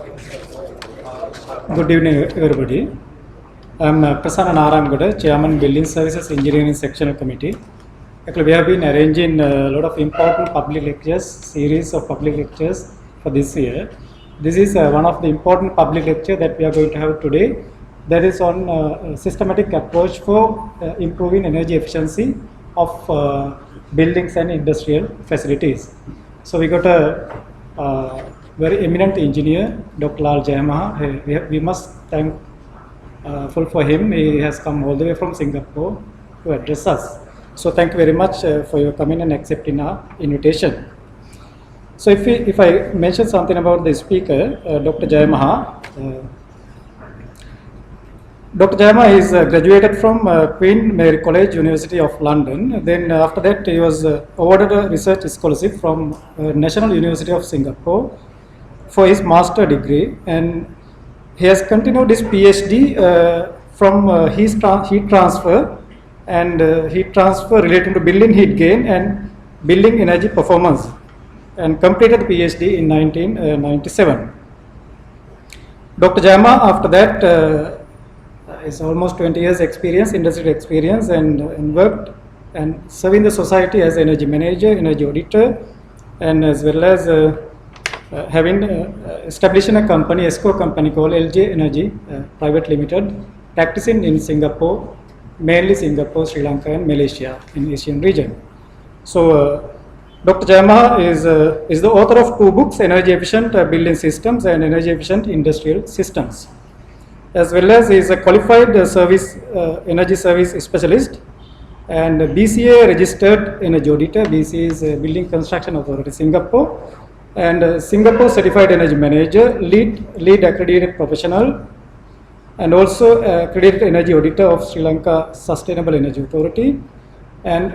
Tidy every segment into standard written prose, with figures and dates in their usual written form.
Good evening, everybody. I'm Prasanna Naramgada, Chairman, Building Services Engineering Sectional Committee. Actually, we have been arranging a lot of important public lectures, series of public lectures for this year. This is one of the important public lecture that we are going to have today. That is on a systematic approach for improving energy efficiency of buildings and industrial facilities. So we got a very eminent engineer, Dr. Lal Jayamaha. We must thank for him. He has come all the way from Singapore to address us. So thank you very much for your coming and accepting our invitation. So if I mention something about the speaker, Dr. Jayamaha. Dr. Jayamaha is graduated from Queen Mary College, University of London. Then after that, he was awarded a research scholarship from National University of Singapore for his master degree, and he has continued his PhD from heat transfer and heat transfer related to building heat gain and building energy performance, and completed the PhD in 1997. Dr. Jayamaha after that is almost 20 years experience, industry experience, and worked and serving the society as energy manager, energy auditor, and as well as having establishing a company, ESCO company called LJ Energy Private Limited, practicing in Singapore, mainly Singapore, Sri Lanka, and Malaysia in Asian region. So Dr. Jayamaha is the author of 2 books, Energy Efficient Building Systems and Energy Efficient Industrial Systems. As well as he is a qualified energy service specialist and BCA registered energy auditor. BCA is Building Construction Authority Singapore, and Singapore Certified Energy Manager, lead accredited professional, and also accredited energy auditor of Sri Lanka Sustainable Energy Authority, and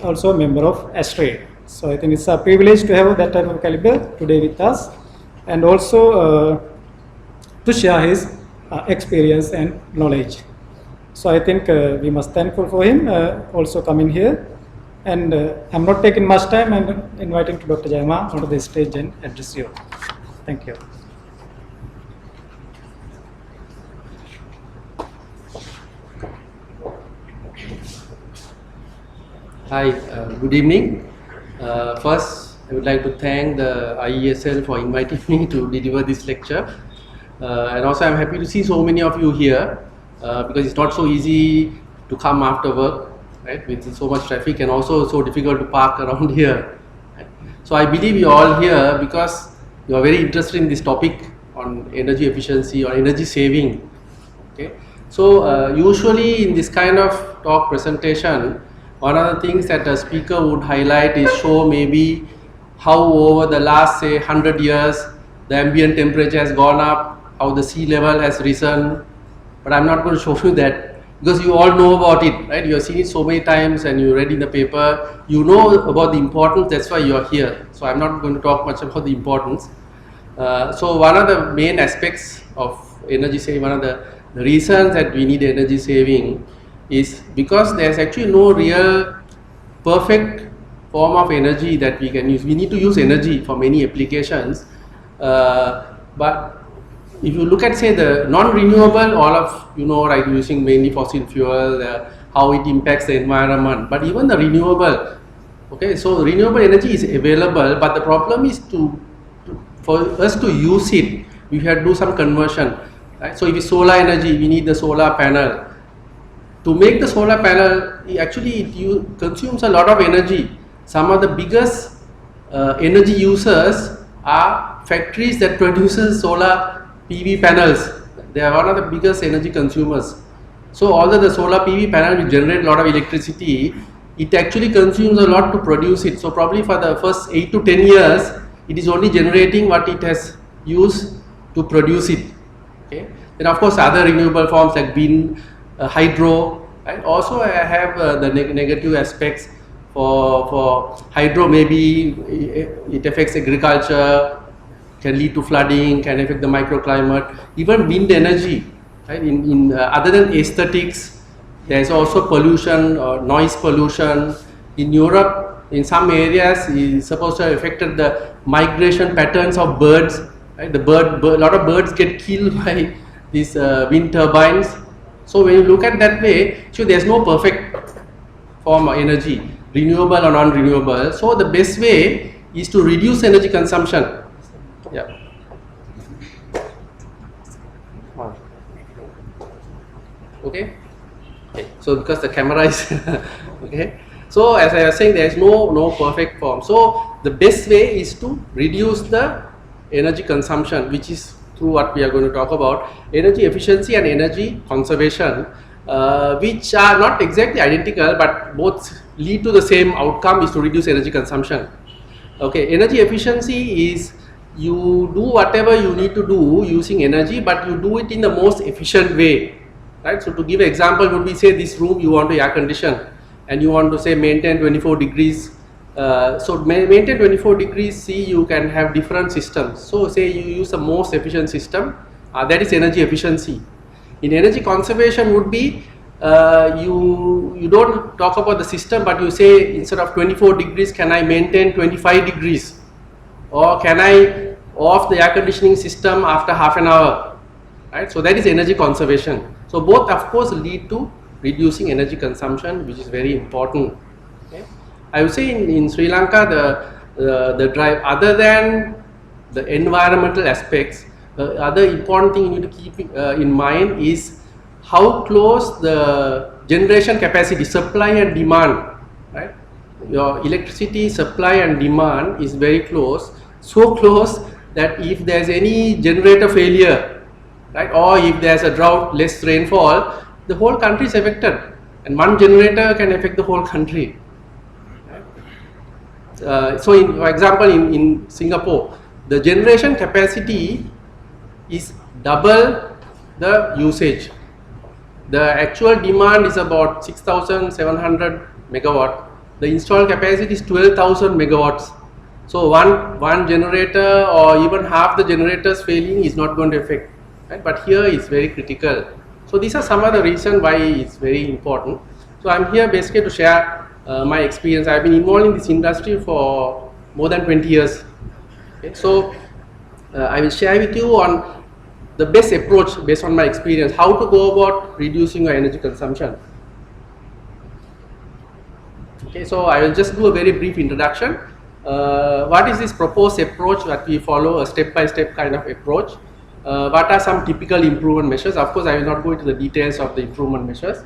also a member of ASTRAE. So I think it's a privilege to have that type of caliber today with us, and also to share his experience and knowledge. So I think we must thankful for him also coming here, and I'm not taking much time and inviting to Dr. Jayamaha onto the stage and address you. Thank you. Hi, good evening. First, I would like to thank the IESL for inviting me to deliver this lecture. And also I'm happy to see so many of you here because it's not so easy to come after work, right, with so much traffic, and also so difficult to park around here. Right? So I believe you're all here because you are very interested in this topic on energy efficiency or energy saving. Okay. So usually in this kind of talk presentation, one of the things that a speaker would highlight is show maybe how over the last say 100 years the ambient temperature has gone up, how the sea level has risen, but I'm not going to show you that because you all know about it, right? You have seen it so many times and you read in the paper, you know about the importance, that's why you are here. So I'm not going to talk much about the importance. So one of the main aspects of energy saving, one of the reasons that we need energy saving is because there's actually no real perfect form of energy that we can use. We need to use energy for many applications, but if you look at say the non-renewable, all of you know, right, using mainly fossil fuel, how it impacts the environment, but even the renewable, okay, so renewable energy is available, but the problem is for us to use it, we have to do some conversion, right? So if it's solar energy, we need the solar panel. To make the solar panel, actually it consumes a lot of energy. Some of the biggest energy users are factories that produces solar PV panels. They are one of the biggest energy consumers. So although the solar PV panel will generate a lot of electricity, it actually consumes a lot to produce it. So probably for the first 8 to 10 years, it is only generating what it has used to produce it. Okay. Then of course other renewable forms like wind, hydro, right? Also have the negative aspects. For hydro, maybe it affects agriculture, can lead to flooding, can affect the microclimate. Even wind energy, right? Other than aesthetics, there is also pollution or noise pollution. In Europe, in some areas, it's supposed to have affected the migration patterns of birds right? A lot of birds get killed by these wind turbines. So when you look at that way, so there's no perfect form of energy, renewable or non-renewable. So the best way is to reduce energy consumption. Yeah. Okay. Okay. So because the camera is okay. So as I was saying, there is no perfect form. So the best way is to reduce the energy consumption, which is through what we are going to talk about, energy efficiency and energy conservation, which are not exactly identical, but both lead to the same outcome, is to reduce energy consumption. Okay, energy efficiency is you do whatever you need to do using energy, but you do it in the most efficient way, right? So to give an example, would be say this room you want to air condition and you want to say maintain 24 degrees. So maintain 24 degrees C, you can have different systems. So say you use the most efficient system, that is energy efficiency. In energy conservation would be you don't talk about the system, but you say instead of 24 degrees, can I maintain 25 degrees? Or can I off the air conditioning system after half an hour? Right? So that is energy conservation. So both of course lead to reducing energy consumption, which is very important. Okay? I would say in Sri Lanka, the drive, other than the environmental aspects, the other important thing you need to keep in mind is how close the generation capacity, supply and demand, right? Your electricity supply and demand is very close, so close that if there's any generator failure, right, or if there's a drought, less rainfall, the whole country is affected, and one generator can affect the whole country. So for example, in Singapore, the generation capacity is double the usage. The actual demand is about 6,700 megawatt. The installed capacity is 12,000 megawatts. So one generator or even half the generators failing is not going to affect, right? But here it's very critical. So these are some of the reasons why it's very important. So I'm here basically to share my experience. I've been involved in this industry for more than 20 years. Okay? So I will share with you on the best approach based on my experience, how to go about reducing your energy consumption. Okay, so I will just do a very brief introduction. What is this proposed approach that we follow, a step-by-step kind of approach? What are some typical improvement measures? Of course, I will not go into the details of the improvement measures.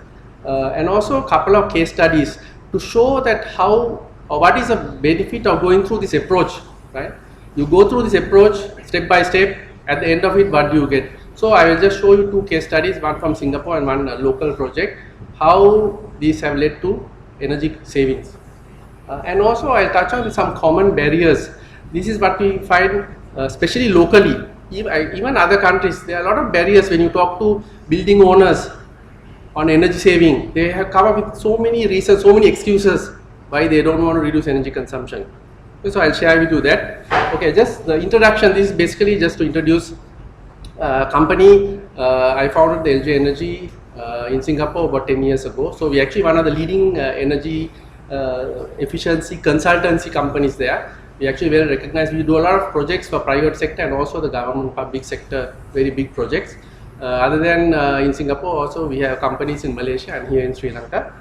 And also a couple of case studies to show that how or what is the benefit of going through this approach, right? You go through this approach step by step, at the end of it, what do you get? So I will just show you two case studies, one from Singapore and one local project, how these have led to energy savings. And also I'll touch on some common barriers. This is what we find, especially locally, even other countries, there are a lot of barriers when you talk to building owners on energy saving. They have come up with so many reasons, so many excuses why they don't want to reduce energy consumption. So I'll share with you that. Okay, just the introduction. This is basically just to introduce a company. I founded the LJ Energy in Singapore about 10 years ago. So we actually one of the leading energy efficiency consultancy companies there. We actually well recognized. We do a lot of projects for private sector and also the government public sector, very big projects. Other than in Singapore, also we have companies in Malaysia and here in Sri Lanka.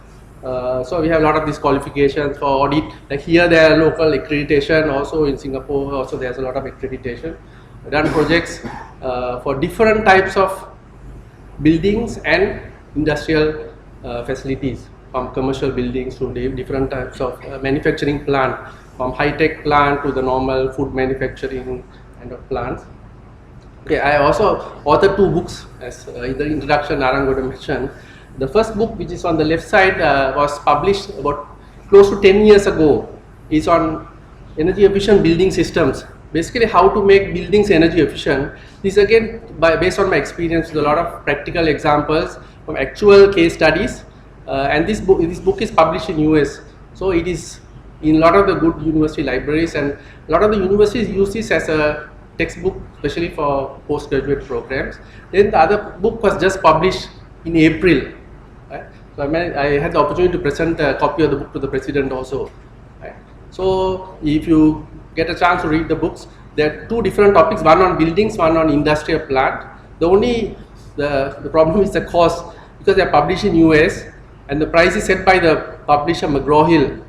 So we have a lot of these qualifications for audit. Like here there are local accreditation, also in Singapore also there's a lot of accreditation. We done projects for different types of buildings and industrial facilities, from commercial buildings to different types of manufacturing plant, from high-tech plant to the normal food manufacturing kind of plants. Okay, I also authored two books, as in the introduction Narang would have mentioned. The first book, which is on the left side, was published about close to 10 years ago. It's on energy efficient building systems. Basically, how to make buildings energy efficient. This again, based on my experience, with a lot of practical examples from actual case studies. And this book is published in US. So it is in a lot of the good university libraries, and a lot of the universities use this as a textbook, especially for postgraduate programs. Then the other book was just published in April. Right? So I had the opportunity to present a copy of the book to the president also. Right? So if you get a chance to read the books, there are two different topics, one on buildings, one on industrial plant. The problem is the cost, because they are published in US and the price is set by the publisher McGraw-Hill.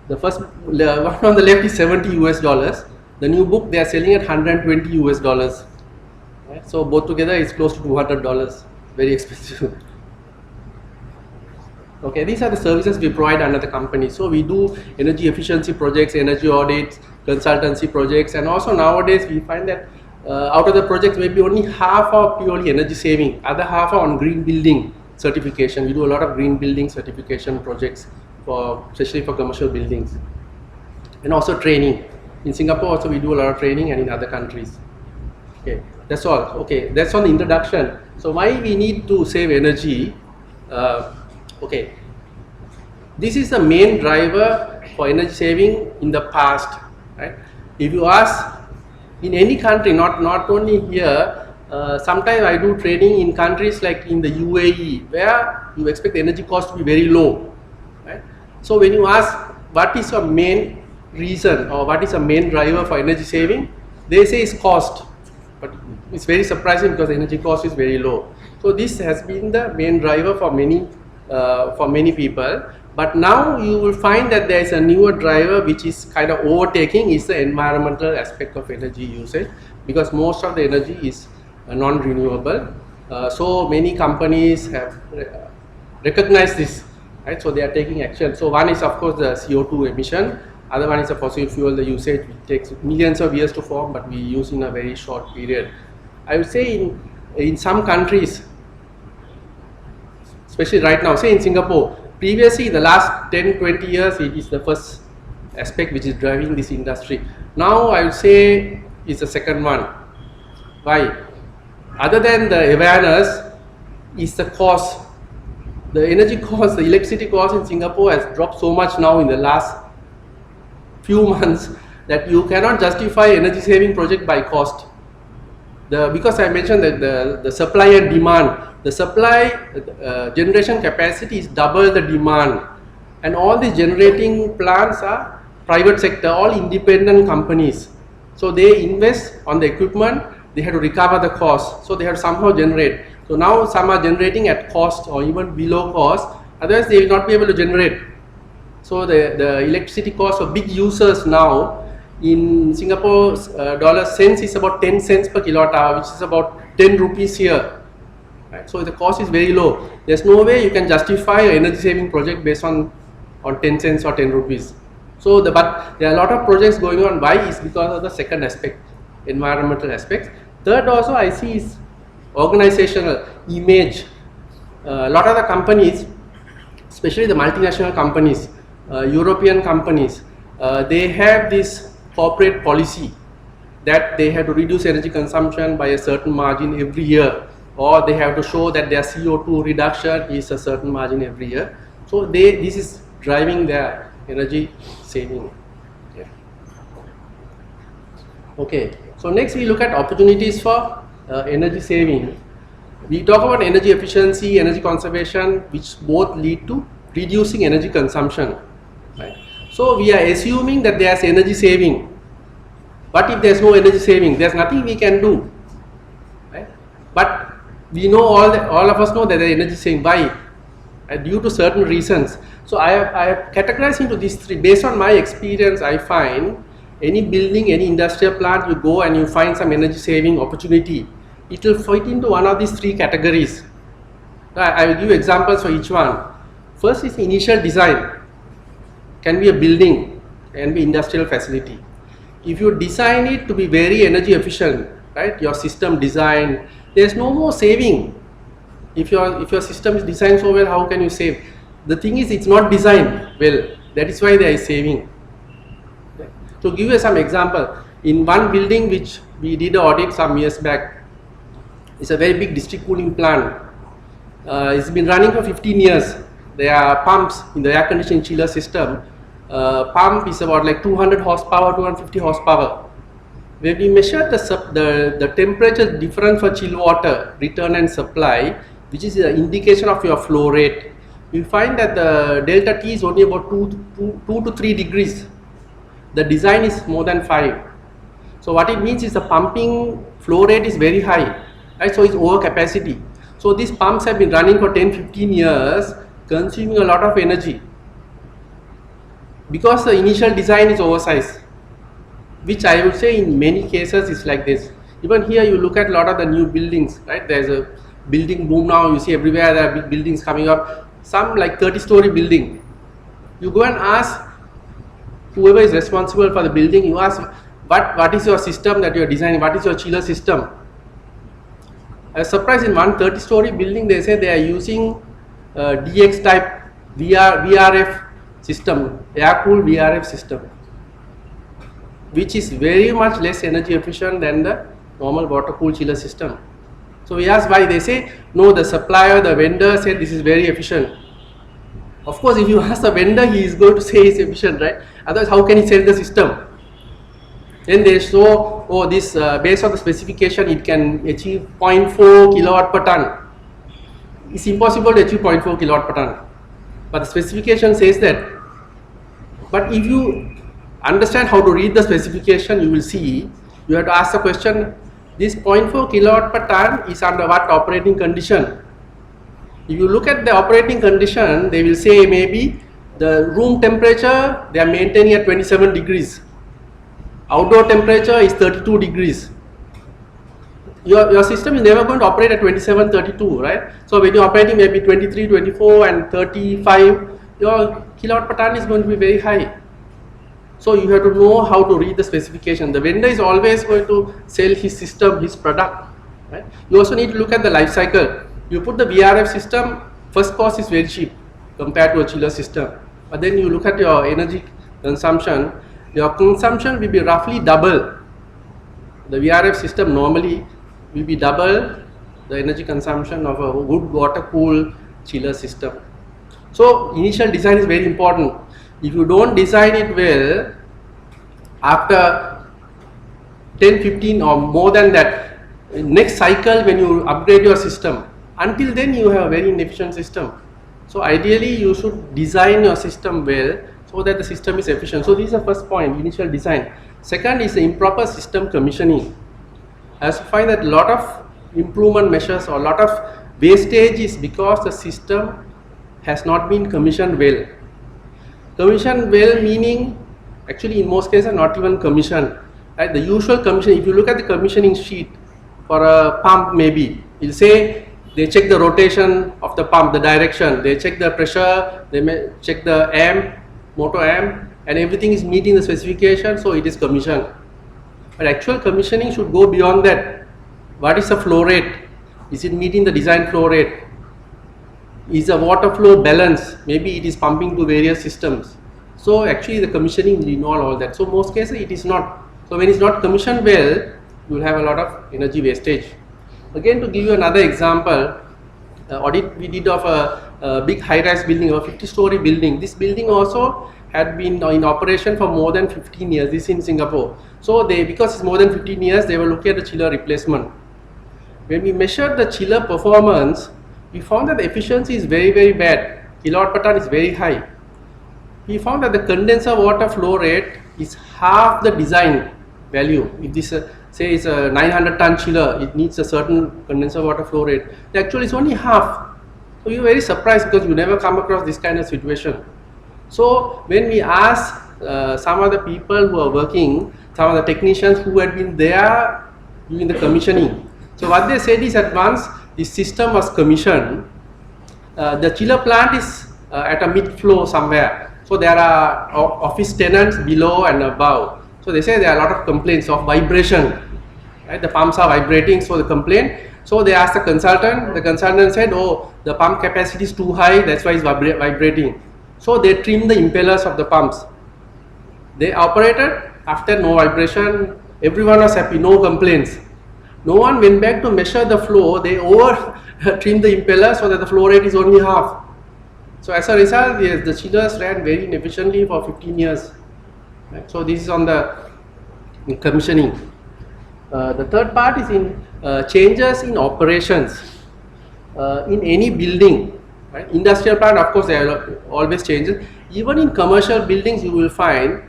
The first one on the left is $70 US. The new book they are selling at $120 US. Right? So both together is close to $200. Very expensive. Okay, these are the services we provide under the company. So we do energy efficiency projects, energy audits, consultancy projects, and also nowadays we find that out of the projects maybe only half are purely energy saving, other half are on green building certification. We do a lot of green building certification projects, especially for commercial buildings, and also training. In Singapore also we do a lot of training, and in other countries. Okay, that's all. Okay, that's on the introduction. So why we need to save energy? Okay, this is the main driver for energy saving in the past, right? If you ask in any country, not only here, sometimes I do training in countries like in the UAE, where you expect the energy cost to be very low, right? So when you ask what is your main reason or what is a main driver for energy saving, they say it's cost, but it's very surprising because the energy cost is very low. So this has been the main driver for many people. But now you will find that there is a newer driver which is kind of overtaking, is the environmental aspect of energy usage, because most of the energy is non-renewable. So many companies have recognized this, right? So they are taking action. So one is of course the CO2 emission, other one is a fossil fuel, the usage which takes millions of years to form, but we use in a very short period. I would say in some countries, especially right now, say in Singapore, previously the last 10-20 years it is the first aspect which is driving this industry. Now I would say it's the second one. Why? Other than the awareness is the cost. The energy cost, the electricity cost in Singapore has dropped so much now in the last few months that you cannot justify energy saving project by cost. Because I mentioned that the supply and demand, the supply generation capacity is double the demand, and all these generating plants are private sector, all independent companies. So they invest on the equipment, they have to recover the cost, so they have to somehow generate. So now some are generating at cost or even below cost, otherwise they will not be able to generate. So the electricity cost of big users now in Singapore dollar cents is about 10 cents per kilowatt hour, which is about 10 rupees here. Right? So the cost is very low. There's no way you can justify an energy saving project based on 10 cents or 10 rupees. So but there are a lot of projects going on. Why? Is because of the second aspect, environmental aspects. Third also I see is organizational image. A lot of the companies, especially the multinational companies, European companies, they have this corporate policy that they have to reduce energy consumption by a certain margin every year, or they have to show that their CO2 reduction is a certain margin every year. So this is driving their energy saving. Yeah. Okay, so next we look at opportunities for energy saving. We talk about energy efficiency, energy conservation, which both lead to reducing energy consumption. Right? So we are assuming that there is energy saving. But if there is no energy saving, there is nothing we can do. Right? But we know all of us know that there is energy saving. Why? Due to certain reasons. So I have categorized into these three. Based on my experience, I find any building, any industrial plant, you go and you find some energy saving opportunity, it will fit into one of these three categories. I will give examples for each one. First is initial design. Can be a building, can be industrial facility. If you design it to be very energy efficient, right, your system design, there is no more saving. If your system is designed so well, how can you save? The thing is, it's not designed well. That is why there is saving. Okay. To give you some example, in one building which we did an audit some years back, it's a very big district cooling plant. It's been running for 15 years. There are pumps in the air conditioning chiller system. Pump is about like 200 horsepower, 250 horsepower. When we measure the temperature difference for chill water return and supply, which is an indication of your flow rate, we find that the delta T is only about 2 to 3 degrees. The design is more than 5. So what it means is the pumping flow rate is very high, right? So it's over capacity. So these pumps have been running for 10-15 years, consuming a lot of energy because the initial design is oversized, which I would say in many cases is like this. Even here you look at a lot of the new buildings, right? There's a building boom now, you see everywhere there are big buildings coming up, some like 30-story building. You go and ask whoever is responsible for the building, you ask what is your system that you are designing, what is your chiller system? I was surprised in one 30-story building they say they are using DX type VRF system, air-cooled VRF system, which is very much less energy efficient than the normal water-cooled chiller system. So we asked why, they say no, the supplier, the vendor said this is very efficient. Of course, if you ask the vendor, he is going to say it's efficient, right? Otherwise, how can he sell the system? Then they show, oh, this based on the specification, it can achieve 0.4 kilowatt per ton. It's impossible to achieve 0.4 kilowatt per ton, but the specification says that. But if you understand how to read the specification, you will see you have to ask the question, this 0.4 kilowatt per ton is under what operating condition? If you look at the operating condition, they will say maybe the room temperature they are maintaining at 27 degrees. Outdoor temperature is 32 degrees. Your system is never going to operate at 27, 32, right? So when you're operating maybe 23, 24 and 35, your kilowatt per ton is going to be very high. So you have to know how to read the specification. The vendor is always going to sell his system, his product, right? You also need to look at the life cycle. You put the VRF system, first cost is very cheap compared to a chiller system. But then you look at your energy consumption, your consumption will be roughly double. The VRF system normally will be double the energy consumption of a good water-cooled chiller system. So initial design is very important. If you don't design it well, after 10, 15 or more than that, next cycle when you upgrade your system, until then you have a very inefficient system. So ideally you should design your system well so that the system is efficient. So this is the first point, initial design. Second is the improper system commissioning. I also find that a lot of improvement measures or a lot of wastage is because the system has not been commissioned well. Commissioned well meaning, actually in most cases not even commissioned. Right? The usual commission, if you look at the commissioning sheet for a pump maybe, you'll say they check the rotation of the pump, the direction, they check the pressure, they may check the amp, motor amp, and everything is meeting the specification, so it is commissioned. But actual commissioning should go beyond that. What is the flow rate? Is it meeting the design flow rate? Is the water flow balanced? Maybe it is pumping to various systems. So actually the commissioning will involve all that. So most cases it is not. So when it's not commissioned well, you will have a lot of energy wastage. Again, to give you another example, audit we did of a big high-rise building, a 50-story building. This building also had been in operation for more than 15 years. This is in Singapore. So because it's more than 15 years, they were looking at the chiller replacement. When we measured the chiller performance, we found that the efficiency is very, very bad. Kilowatt per ton is very high. We found that the condenser water flow rate is half the design value. If this say it's a 900 ton chiller, it needs a certain condenser water flow rate. Actually it's only half. So you're very surprised because you never come across this kind of situation. So when we ask some of the people who are working, some of the technicians who had been there during the commissioning, so what they said is that once the system was commissioned, the chiller plant is at a mid-flow somewhere. So there are office tenants below and above. So they say there are a lot of complaints of vibration. Right? The pumps are vibrating, so they complain. So they asked the consultant said, oh, the pump capacity is too high, that's why it's vibrating. So they trimmed the impellers of the pumps. They operated, after no vibration, everyone was happy, no complaints. No one went back to measure the flow, they over trimmed the impeller so that the flow rate is only half. So as a result, yes, the chillers ran very inefficiently for 15 years. Right? So this is on the commissioning. The third part is in changes in operations. In any building, right? Industrial plant, of course, there are always changes. Even in commercial buildings, you will find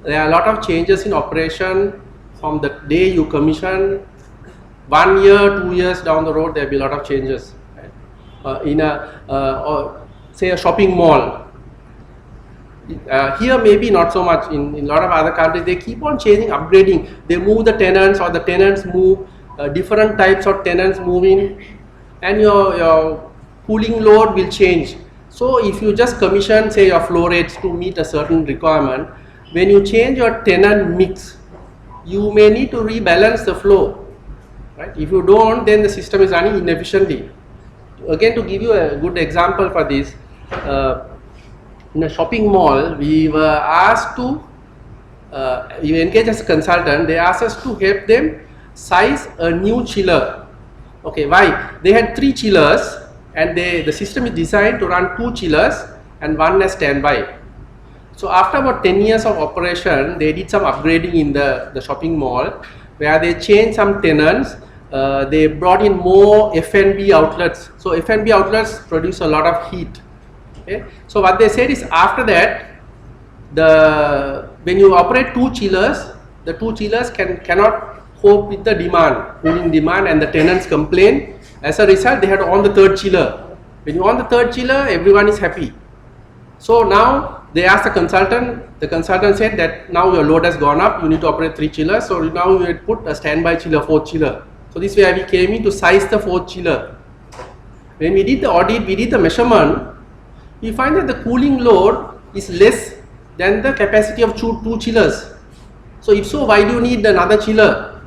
there are a lot of changes in operation from the day you commission, 1 year, 2 years down the road, there will be a lot of changes. Right? In a, or say a shopping mall, here maybe not so much, in a lot of other countries, they keep on changing, upgrading. They move the tenants, or the tenants move, different types of tenants move in, and your cooling load will change. So if you just commission, say, your flow rates to meet a certain requirement, when you change your tenant mix, you may need to rebalance the flow. Right? If you don't, then the system is running inefficiently. Again, to give you a good example for this, in a shopping mall, we were asked to, you engage as a consultant, they asked us to help them size a new chiller. Okay, why? They had 3 chillers, and the system is designed to run 2 chillers and 1 as standby. So after about 10 years of operation, they did some upgrading in the shopping mall, where they changed some tenants. They brought in more F&B outlets. So F&B outlets produce a lot of heat. Okay? So what they said is, after that, when you operate 2 chillers, the 2 chillers cannot cope with the demand, cooling demand, and the tenants complain. As a result, they had to on the 3rd chiller. When you on the 3rd chiller, everyone is happy. So now they asked the consultant said that now your load has gone up, you need to operate 3 chillers, so now you would put a standby chiller, 4th chiller. So this way we came in to size the 4th chiller. When we did the audit, we did the measurement, we find that the cooling load is less than the capacity of 2 chillers. So if so, why do you need another chiller?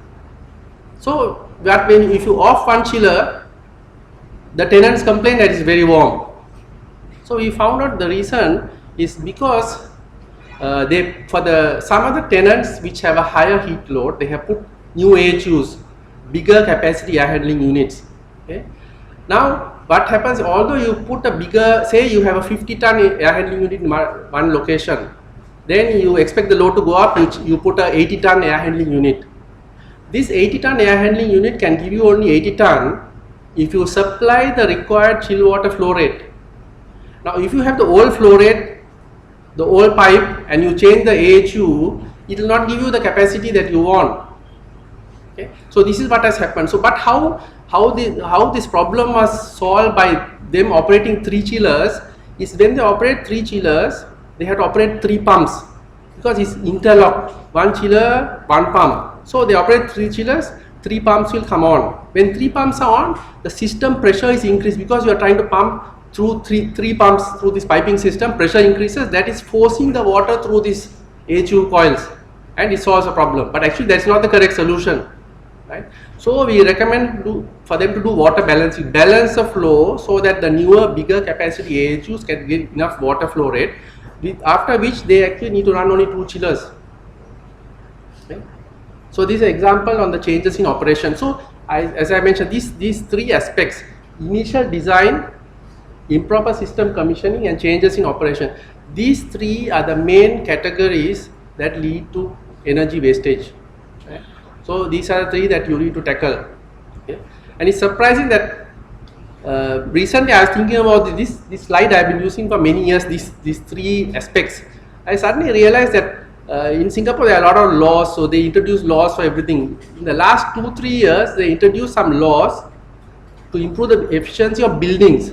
So if you off 1 chiller, the tenants complain that it's very warm. So we found out the reason is because some of the tenants which have a higher heat load, they have put new AHUs, bigger capacity air handling units. Okay? Now what happens, although you put a bigger, say you have a 50-ton air handling unit in one location, then you expect the load to go up, you put a 80-ton air handling unit. This 80-ton air handling unit can give you only 80 ton if you supply the required chill water flow rate. Now if you have the old flow rate, the old pipe, and you change the AHU, it will not give you the capacity that you want. Okay? So this is what has happened. So but how this problem was solved by them operating 3 chillers is, when they operate 3 chillers, they have to operate 3 pumps, because it's interlocked, 1 chiller, 1 pump. So they operate 3 chillers, 3 pumps will come on. When 3 pumps are on, the system pressure is increased, because you are trying to pump through three pumps through this piping system. Pressure increases, that is forcing the water through these AHU coils, and it solves a problem. But actually that's not the correct solution, right? So we recommend for them to do water balancing, balance the flow, so that the newer, bigger capacity AHUs can get enough water flow rate, after which they actually need to run only 2 chillers. Okay? So this is an example on the changes in operation. So as I mentioned, these 3 aspects: initial design, improper system commissioning, and changes in operation. These 3 are the main categories that lead to energy wastage. Okay? So these are the 3 that you need to tackle. Okay? And it's surprising that recently I was thinking about this slide I've been using for many years, these 3 aspects. I suddenly realized that in Singapore there are a lot of laws, so they introduce laws for everything. In the last 2-3 years, they introduced some laws to improve the efficiency of buildings.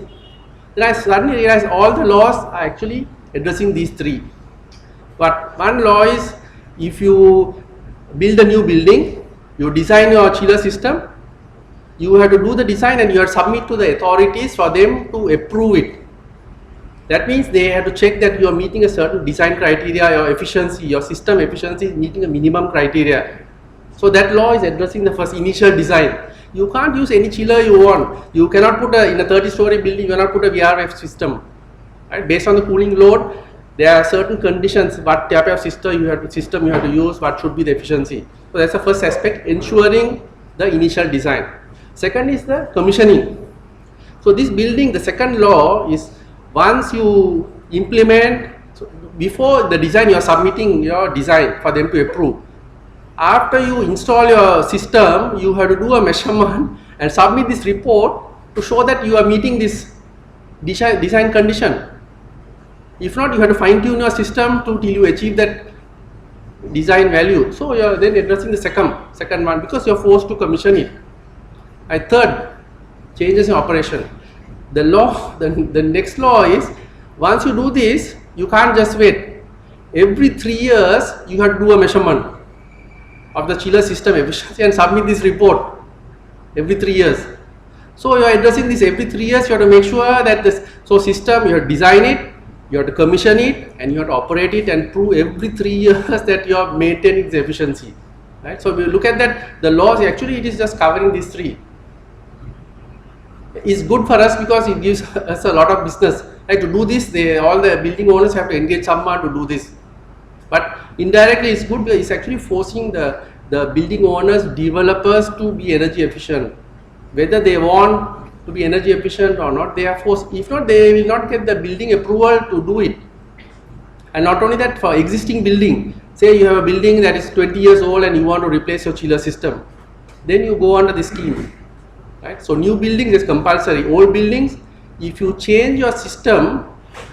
Then I suddenly realized all the laws are actually addressing these 3. But one law is, if you build a new building, you design your chiller system, you have to do the design and you have to submit to the authorities for them to approve it. That means they have to check that you are meeting a certain design criteria, your efficiency, your system efficiency is meeting a minimum criteria. So that law is addressing the first initial design. You can't use any chiller you want. You cannot put in a 30-story building, you cannot put a VRF system. Right? Based on the cooling load, there are certain conditions, what type of system you have to use, what should be the efficiency. So that's the first aspect, ensuring the initial design. Second is the commissioning. So this building, the second law is, once you implement, so before the design you are submitting your design for them to approve. After you install your system, you have to do a measurement and submit this report to show that you are meeting this design condition. If not, you have to fine tune your system till you achieve that design value. So you are then addressing the second one because you are forced to commission it. And third, changes in operation. The law, the next law is once you do this, you can't just wait. Every 3 years, you have to do a measurement of the chiller system efficiency and submit this report every 3 years. So you are addressing this every 3 years. You have to make sure that this system you have to design it, you have to commission it, and you have to operate it and prove every 3 years that you are maintaining its efficiency. Right? So if you look at that, the laws actually it is just covering these three. It's good for us because it gives us a lot of business. Like to do this, all the building owners have to engage someone to do this. But indirectly, it's good because it's actually forcing the building owners, developers to be energy efficient. Whether they want to be energy efficient or not, they are forced. If not, they will not get the building approval to do it. And not only that, for existing building, say you have a building that is 20 years old and you want to replace your chiller system, then you go under the scheme. Right? So new buildings is compulsory. Old buildings, if you change your system,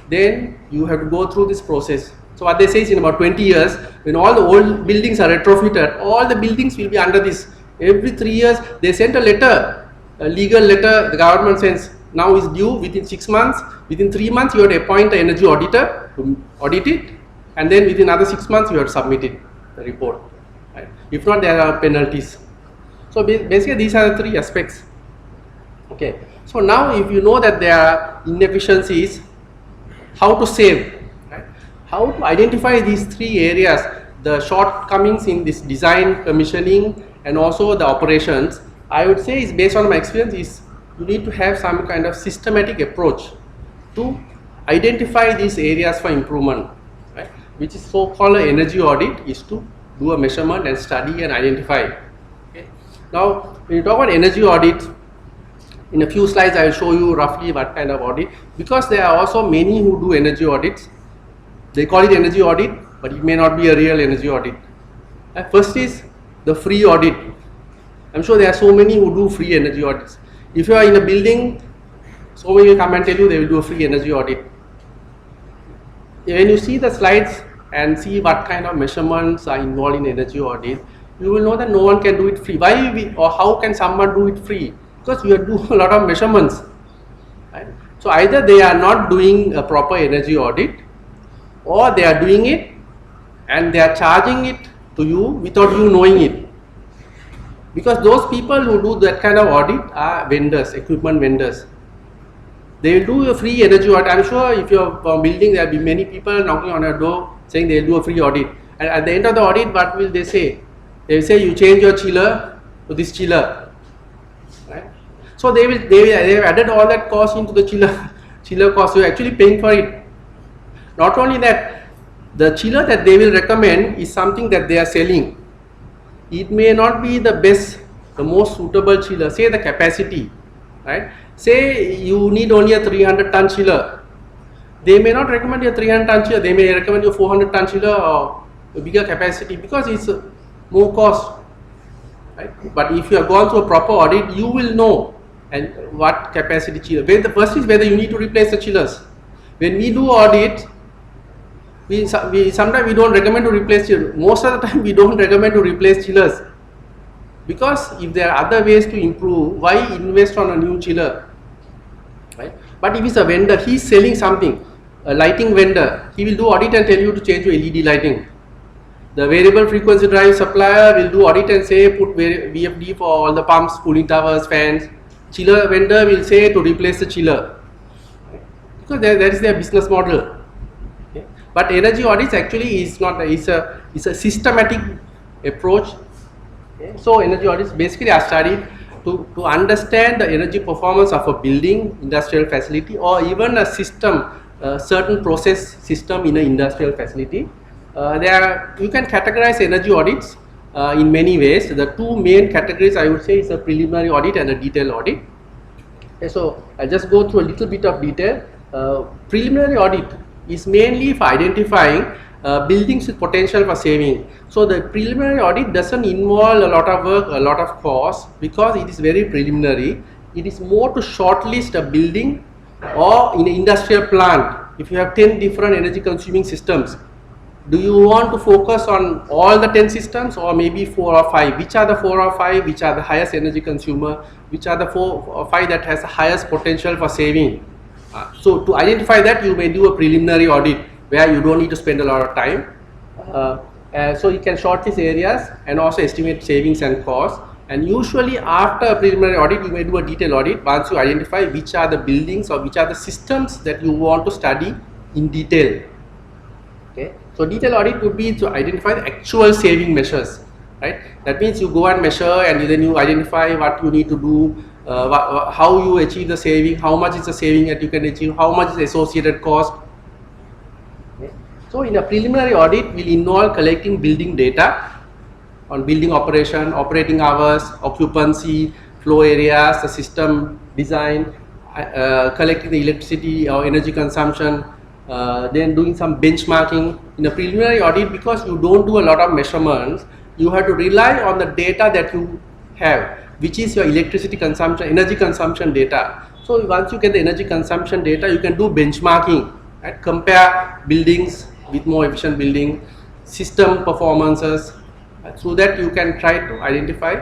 then you have to go through this process. So what they say is in about 20 years, when all the old buildings are retrofitted, all the buildings will be under this. Every 3 years, they send a letter, a legal letter, the government sends, now is due within 6 months. Within 3 months, you have to appoint an energy auditor to audit it, and then within another 6 months, you have to submit it, the report. Right? If not, there are penalties. So basically, these are the 3 aspects. Okay. So now, if you know that there are inefficiencies, how to save? Right? How to identify these 3 areas, the shortcomings in this design, commissioning, and also the operations, I would say is based on my experience is you need to have some kind of systematic approach to identify these areas for improvement, right? Which is so-called energy audit, is to do a measurement and study and identify. Okay. Now, when you talk about energy audit, in a few slides I will show you roughly what kind of audit, because there are also many who do energy audits. They call it energy audit, but it may not be a real energy audit. First is the free audit. I'm sure there are so many who do free energy audits. If you are in a building, so many will come and tell you they will do a free energy audit. When you see the slides and see what kind of measurements are involved in energy audit, you will know that no one can do it free. Why or how can someone do it free? Because you do a lot of measurements. Right? So either they are not doing a proper energy audit, or they are doing it and they are charging it to you without you knowing it. Because those people who do that kind of audit are vendors, equipment vendors. They will do a free energy audit. I'm sure if you're building, there will be many people knocking on your door saying they'll do a free audit. And at the end of the audit, what will they say? They will say you change your chiller to this chiller. Right? So they have added all that cost into the chiller cost. You're actually paying for it. Not only that, the chiller that they will recommend is something that they are selling. It may not be the best, the most suitable chiller. Say the capacity, right? Say you need only a 300-ton chiller. They may not recommend you a 300-ton chiller. They may recommend you a 400-ton chiller or a bigger capacity because it's more cost. Right? But if you have gone through a proper audit, you will know and what capacity chiller. The first is whether you need to replace the chillers. When we do audit, sometimes we don't recommend to replace chillers. Most of the time we don't recommend to replace chillers, because if there are other ways to improve, why invest on a new chiller, right? But if it's a vendor, he's selling something, a lighting vendor, he will do audit and tell you to change to LED lighting. The variable frequency drive supplier will do audit and say put VFD for all the pumps, cooling towers, fans. Chiller vendor will say to replace the chiller, because that is their business model. But energy audits actually is not, it's a systematic approach. Okay. So energy audits basically are studied to understand the energy performance of a building, industrial facility, or even a system, certain process system in an industrial facility. You can categorize energy audits in many ways. The 2 main categories I would say is a preliminary audit and a detailed audit. Okay, so I'll just go through a little bit of detail. Preliminary audit is mainly for identifying buildings with potential for saving. So the preliminary audit doesn't involve a lot of work, a lot of cost, because it is very preliminary. It is more to shortlist a building or in an industrial plant. If you have 10 different energy consuming systems, do you want to focus on all the 10 systems or maybe 4 or 5? Which are the 4 or 5 which are the highest energy consumer? Which are the 4 or 5 that has the highest potential for saving? So to identify that, you may do a preliminary audit where you don't need to spend a lot of time. So you can shortlist areas and also estimate savings and costs. And usually after a preliminary audit, you may do a detailed audit once you identify which are the buildings or which are the systems that you want to study in detail. Okay. So detailed audit would be to identify the actual saving measures, right? That means you go and measure and then you identify what you need to do, how you achieve the saving, how much is the saving that you can achieve, how much is the associated cost. Okay. So in a preliminary audit, will involve collecting building data on building operation, operating hours, occupancy, flow areas, the system design, collecting the electricity or energy consumption, then doing some benchmarking. In a preliminary audit, because you don't do a lot of measurements, you have to rely on the data that you have, which is your electricity consumption, energy consumption data. So once you get the energy consumption data, you can do benchmarking, right? Compare buildings with more efficient building, system performances. Through that you can try to identify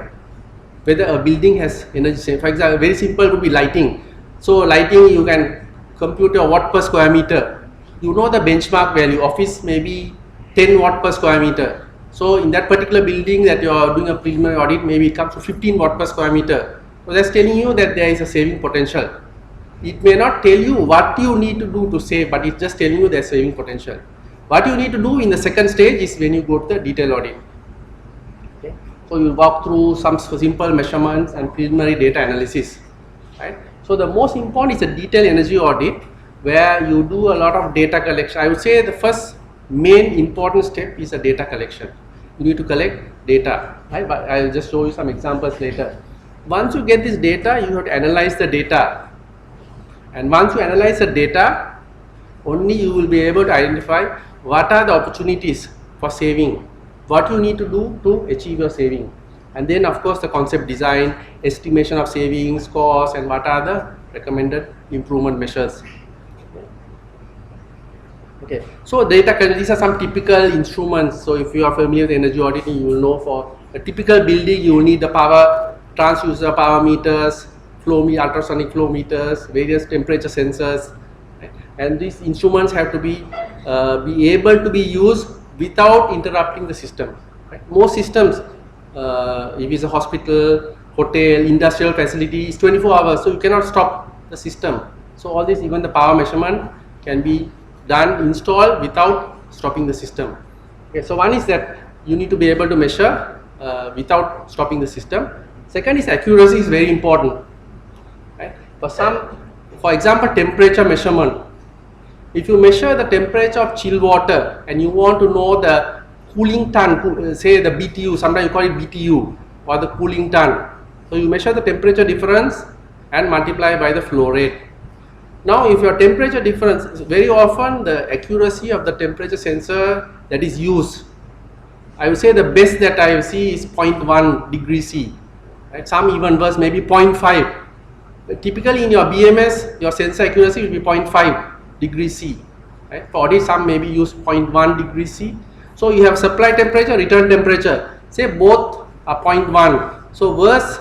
whether a building has energy saving. For example, very simple would be lighting. So lighting, you can compute your watt per square meter. You know the benchmark value, office maybe 10 watt per square meter. So in that particular building that you are doing a preliminary audit, maybe it comes to 15 watt per square meter. So that's telling you that there is a saving potential. It may not tell you what you need to do to save, but it's just telling you there's saving potential. What you need to do in the second stage is when you go to the detailed audit. Okay. So you walk through some simple measurements and preliminary data analysis. Right? So the most important is a detailed energy audit, where you do a lot of data collection. I would say the first main important step is a data collection. You need to collect data, right? But I'll just show you some examples later. Once you get this data, you have to analyze the data. And once you analyze the data, only you will be able to identify what are the opportunities for saving, what you need to do to achieve your saving. And then of course the concept design, estimation of savings, costs, and what are the recommended improvement measures. Okay, so these are some typical instruments. So if you are familiar with energy auditing, you will know for a typical building you will need the power transducer, power meters, ultrasonic flow meters, various temperature sensors, right? And these instruments have to be able to be used without interrupting the system. Right? Most systems, if it's a hospital, hotel, industrial facility, is 24 hours, so you cannot stop the system. So all this, even the power measurement, can be installed without stopping the system. Okay, so one is that you need to be able to measure without stopping the system. Second is accuracy is very important. Right? For example, temperature measurement. If you measure the temperature of chill water and you want to know the cooling ton, say the BTU, sometimes you call it BTU, or the cooling ton. So you measure the temperature difference and multiply by the flow rate. Now if your temperature difference, very often the accuracy of the temperature sensor that is used, I would say the best that I see is 0.1 degrees C. Right? Some even worse, maybe 0.5. Typically in your BMS, your sensor accuracy will be 0.5 degrees C. Right? For audit, some maybe use 0.1 degrees C. So you have supply temperature, return temperature. Say both are 0.1. So worse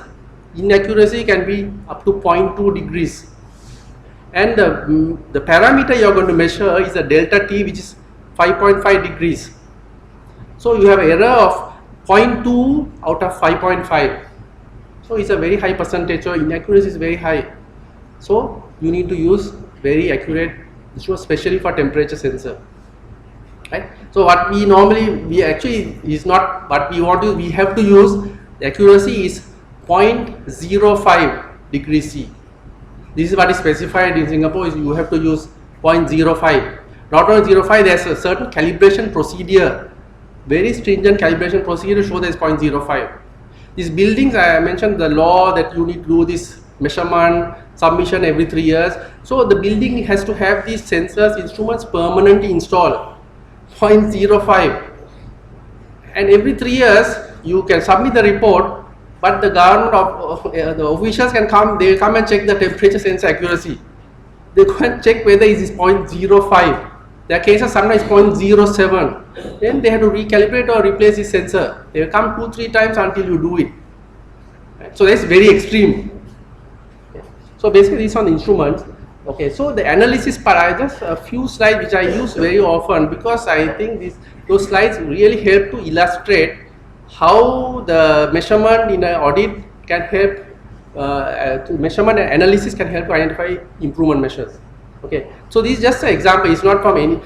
inaccuracy can be up to 0.2 degrees. And the parameter you are going to measure is the delta T, which is 5.5 degrees. So you have error of 0.2 out of 5.5. So it's a very high percentage, so inaccuracy is very high. So you need to use very accurate instruments, especially for temperature sensor. Right? So what we actually is not what we want to, we have to use, the accuracy is 0.05 degrees C. This is what is specified in Singapore, is you have to use 0.05. Not only 0.05, there's a certain calibration procedure, very stringent calibration procedure to show there's 0.05. These buildings, I mentioned the law that you need to do this measurement, submission every 3 years. So the building has to have these sensors, instruments permanently installed, 0.05. And every 3 years, you can submit the report, but the government the officials can come, they come and check the temperature sensor accuracy. They go and check whether it is 0.05. Their cases sometimes 0.07. Then they have to recalibrate or replace the sensor. They will come 2-3 times until you do it. Right? So that's very extreme. Okay. So basically these are the instruments. Okay, so the analysis part, I just a few slides which I use very often because I think those slides really help to illustrate how the measurement in an audit can help, measurement and analysis can help to identify improvement measures. Okay, so this is just an example. It's not from any,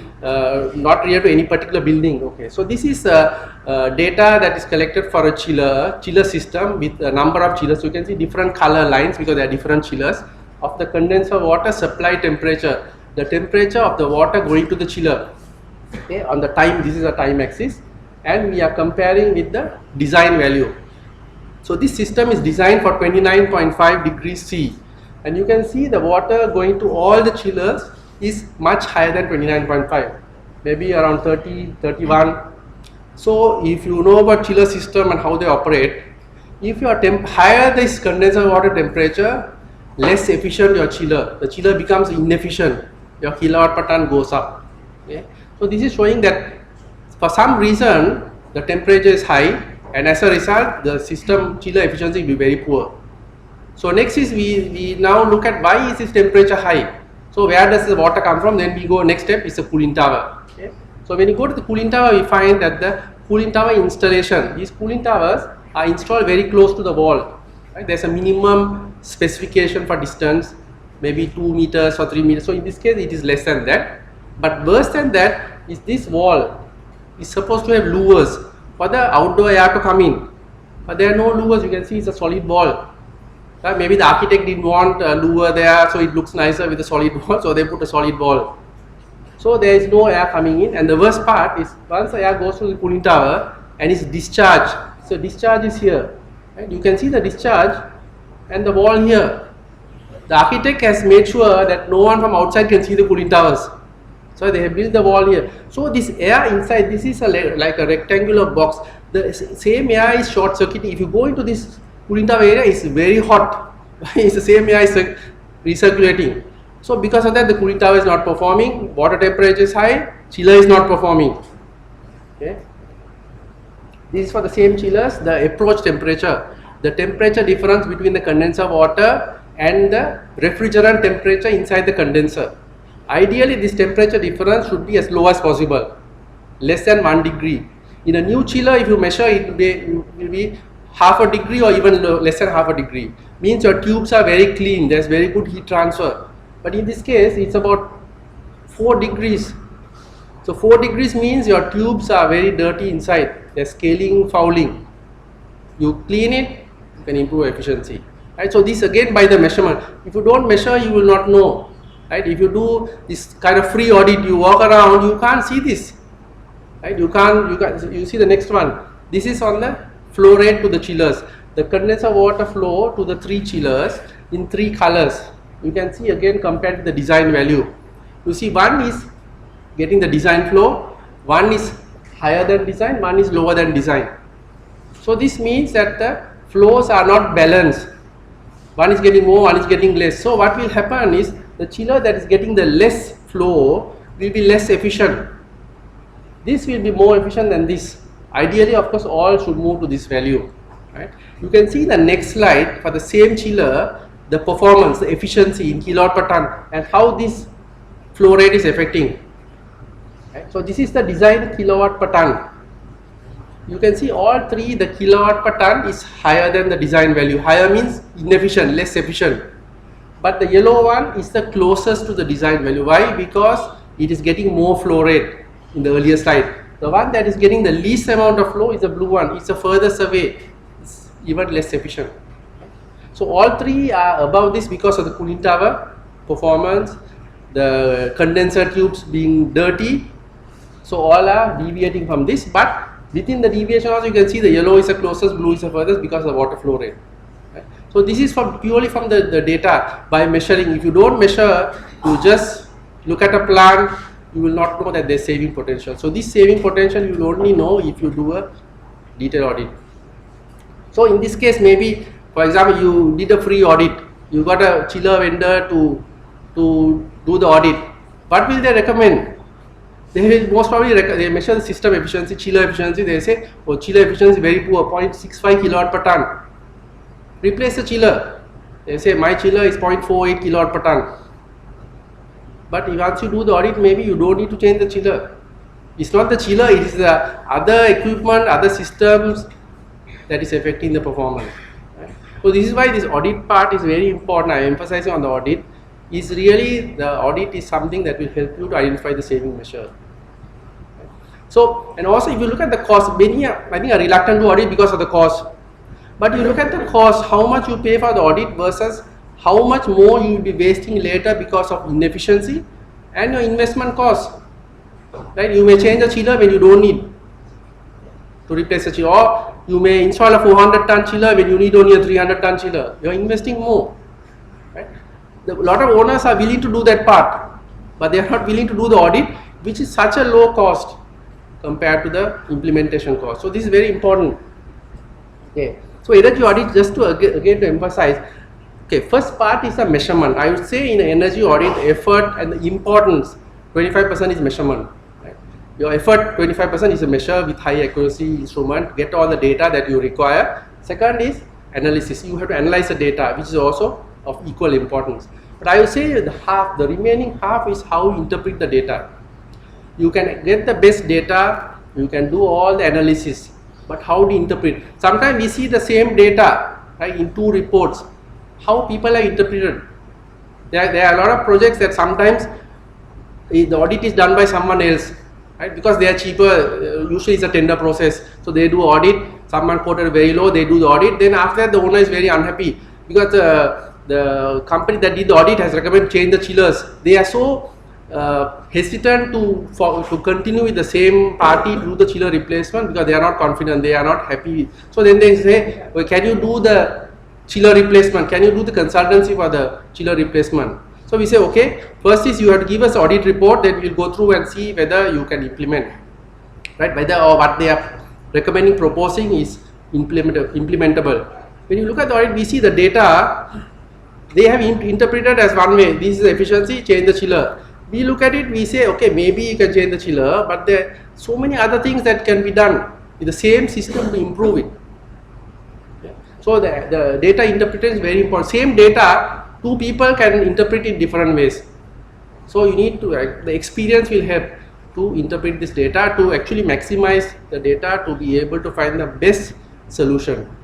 not related to any particular building. Okay, so this is data that is collected for a chiller system with a number of chillers. So you can see different color lines because there are different chillers of the condenser water supply temperature, the temperature of the water going to the chiller. Okay, on the time, this is a time axis, and we are comparing with the design value. So this system is designed for 29.5 degrees C, and you can see the water going to all the chillers is much higher than 29.5, maybe around 30, 31. So if you know about chiller system and how they operate, if you are higher this condenser water temperature, less efficient your chiller, the chiller becomes inefficient, your kilowatt per ton goes up. Okay? So this is showing that for some reason the temperature is high, and as a result the system chiller efficiency will be very poor. So next is we now look at why is this temperature high. So where does the water come from? Then we go next step is the cooling tower. Okay? So when you go to the cooling tower, we find that the cooling tower installation, these cooling towers are installed very close to the wall. Right? There's a minimum specification for distance, maybe 2 meters or 3 meters. So in this case it is less than that. But worse than that is this wall is supposed to have louvers for the outdoor air to come in. But there are no louvers. You can see it's a solid wall. Maybe the architect didn't want a louver there, so it looks nicer with a solid wall, so they put a solid wall. So there is no air coming in, and the worst part is once the air goes to the cooling tower and is discharged. So discharge is here. Right? You can see the discharge and the wall here. The architect has made sure that no one from outside can see the cooling towers. So they have built the wall here. So this air inside, this is like a rectangular box. The same air is short circuiting. If you go into this cooling tower area, it's very hot. It's the same air is recirculating. So because of that, the cooling tower is not performing. Water temperature is high. Chiller is not performing. Okay. This is for the same chillers. The approach temperature, the temperature difference between the condenser water and the refrigerant temperature inside the condenser. Ideally, this temperature difference should be as low as possible, less than 1 degree. In a new chiller, if you measure, it will be half a degree or even less than half a degree. Means your tubes are very clean, there's very good heat transfer. But in this case, it's about 4 degrees. So 4 degrees means your tubes are very dirty inside. They're scaling, fouling. You clean it, you can improve efficiency. Right? So this again by the measurement. If you don't measure, you will not know. Right? If you do this kind of free audit, you walk around, you can't see this. Right? You see the next one. This is on the flow rate to the chillers. The condenser water flow to the 3 chillers in 3 colors. You can see again compared to the design value. You see one is getting the design flow, one is higher than design, one is lower than design. So this means that the flows are not balanced. One is getting more, one is getting less. So what will happen is the chiller that is getting the less flow will be less efficient. This will be more efficient than this. Ideally, of course, all should move to this value. Right? You can see the next slide for the same chiller, the performance, the efficiency in kilowatt per ton, and how this flow rate is affecting. Right? So this is the design kilowatt per ton. You can see all 3, the kilowatt per ton is higher than the design value. Higher means inefficient, less efficient. But the yellow one is the closest to the design value. Why? Because it is getting more flow rate in the earlier slide. The one that is getting the least amount of flow is the blue one. It's a further away. It's even less efficient. So all 3 are above this because of the cooling tower performance, the condenser tubes being dirty. So all are deviating from this, but within the deviation also you can see the yellow is the closest, blue is the furthest because of the water flow rate. Right? So this is purely from the data by measuring. If you don't measure, you just look at a plant, you will not know that there is saving potential. So this saving potential you will only know if you do a detailed audit. So in this case, maybe for example you did a free audit, you got a chiller vendor to do the audit. What will they recommend? they will most probably they measure the system efficiency, chiller efficiency. They say, oh, chiller efficiency very poor, 0.65 kilowatt per ton. Replace the chiller. They say my chiller is 0.48 kilowatt per ton. But once you do the audit, maybe you don't need to change the chiller. It's not the chiller, it is the other equipment, other systems that is affecting the performance. Right? So this is why this audit part is very important. I am emphasizing on the audit. Is really the audit is something that will help you to identify the saving measure. So, and also if you look at the cost, many I think are reluctant to audit because of the cost. But you look at the cost, how much you pay for the audit versus how much more you will be wasting later because of inefficiency and your investment cost. Right? You may change the chiller when you don't need to replace the chiller, or you may install a 400-ton chiller when you need only a 300-ton chiller. You are investing more. Right? A lot of owners are willing to do that part, but they are not willing to do the audit, which is such a low cost compared to the implementation cost. So this is very important. Okay. So energy audit, just to again to emphasize, okay, first part is the measurement. I would say in energy audit, effort and the importance, 25% is measurement. Right? Your effort, 25% is a measure with high accuracy instrument, get all the data that you require. Second is analysis. You have to analyze the data, which is also of equal importance. But I would say the remaining half is how you interpret the data. You can get the best data, you can do all the analysis, but how do you interpret? Sometimes we see the same data, right, in two reports. How people are interpreted. There are a lot of projects that sometimes the audit is done by someone else, right? Because they are cheaper. Usually it's a tender process, so they do audit. Someone quoted very low, they do the audit. Then after that, the owner is very unhappy because the company that did the audit has recommended change the chillers. They are so hesitant to continue with the same party to do the chiller replacement because they are not confident, they are not happy. So then they say, well, can you do the chiller replacement? Can you do the consultancy for the chiller replacement? So we say, okay, first is you have to give us audit report, then we'll go through and see whether you can implement, right? Whether or what they are recommending, proposing is implementable. When you look at the audit, we see the data, they have interpreted as one way. This is efficiency, change the chiller. We look at it, we say, okay, maybe you can change the chiller, but there are so many other things that can be done with the same system to improve it. Yeah. So the data interpretation is very important. Same data, two people can interpret it different ways. So you need to, the experience will help to interpret this data, to actually maximize the data, to be able to find the best solution.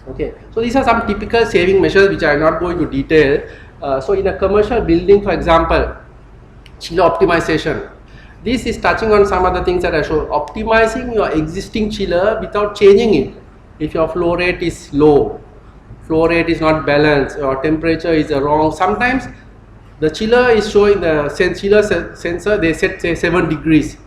Okay, so these are some typical saving measures which I am not going to detail. So in a commercial building, for example, chiller optimization. This is touching on some other things that I showed. Optimizing your existing chiller without changing it. If your flow rate is low, flow rate is not balanced, or temperature is wrong. Sometimes the chiller is showing the chiller sensor, they set say 7 degrees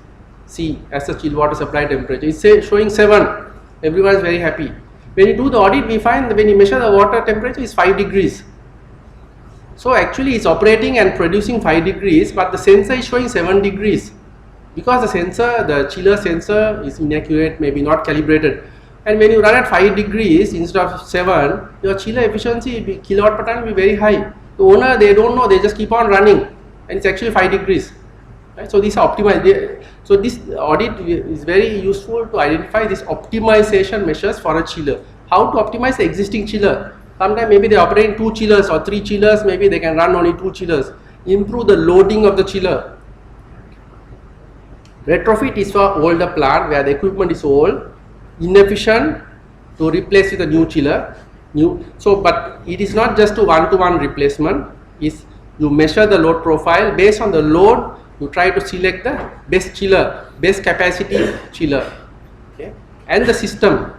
C as the chill water supply temperature. It's showing 7. Everyone is very happy. When you do the audit, we find that when you measure the water temperature is 5 degrees. So actually it's operating and producing 5 degrees, but the sensor is showing 7 degrees because the sensor, the chiller sensor is inaccurate, maybe not calibrated. And when you run at 5 degrees instead of 7, your chiller efficiency, kilowatt per ton, will be very high. The owner, they don't know, they just keep on running, and it's actually 5 degrees. Right? So these are optimized. So this audit is very useful to identify these optimization measures for a chiller. How to optimize the existing chiller? Sometimes maybe they operate 2 chillers or 3 chillers, maybe they can run only 2 chillers. Improve the loading of the chiller. Retrofit is for older plant where the equipment is old, inefficient, to replace with a new chiller. But it is not just a one-to-one replacement. Is you measure the load profile, based on the load, you try to select the best chiller, best capacity chiller, okay? And the system.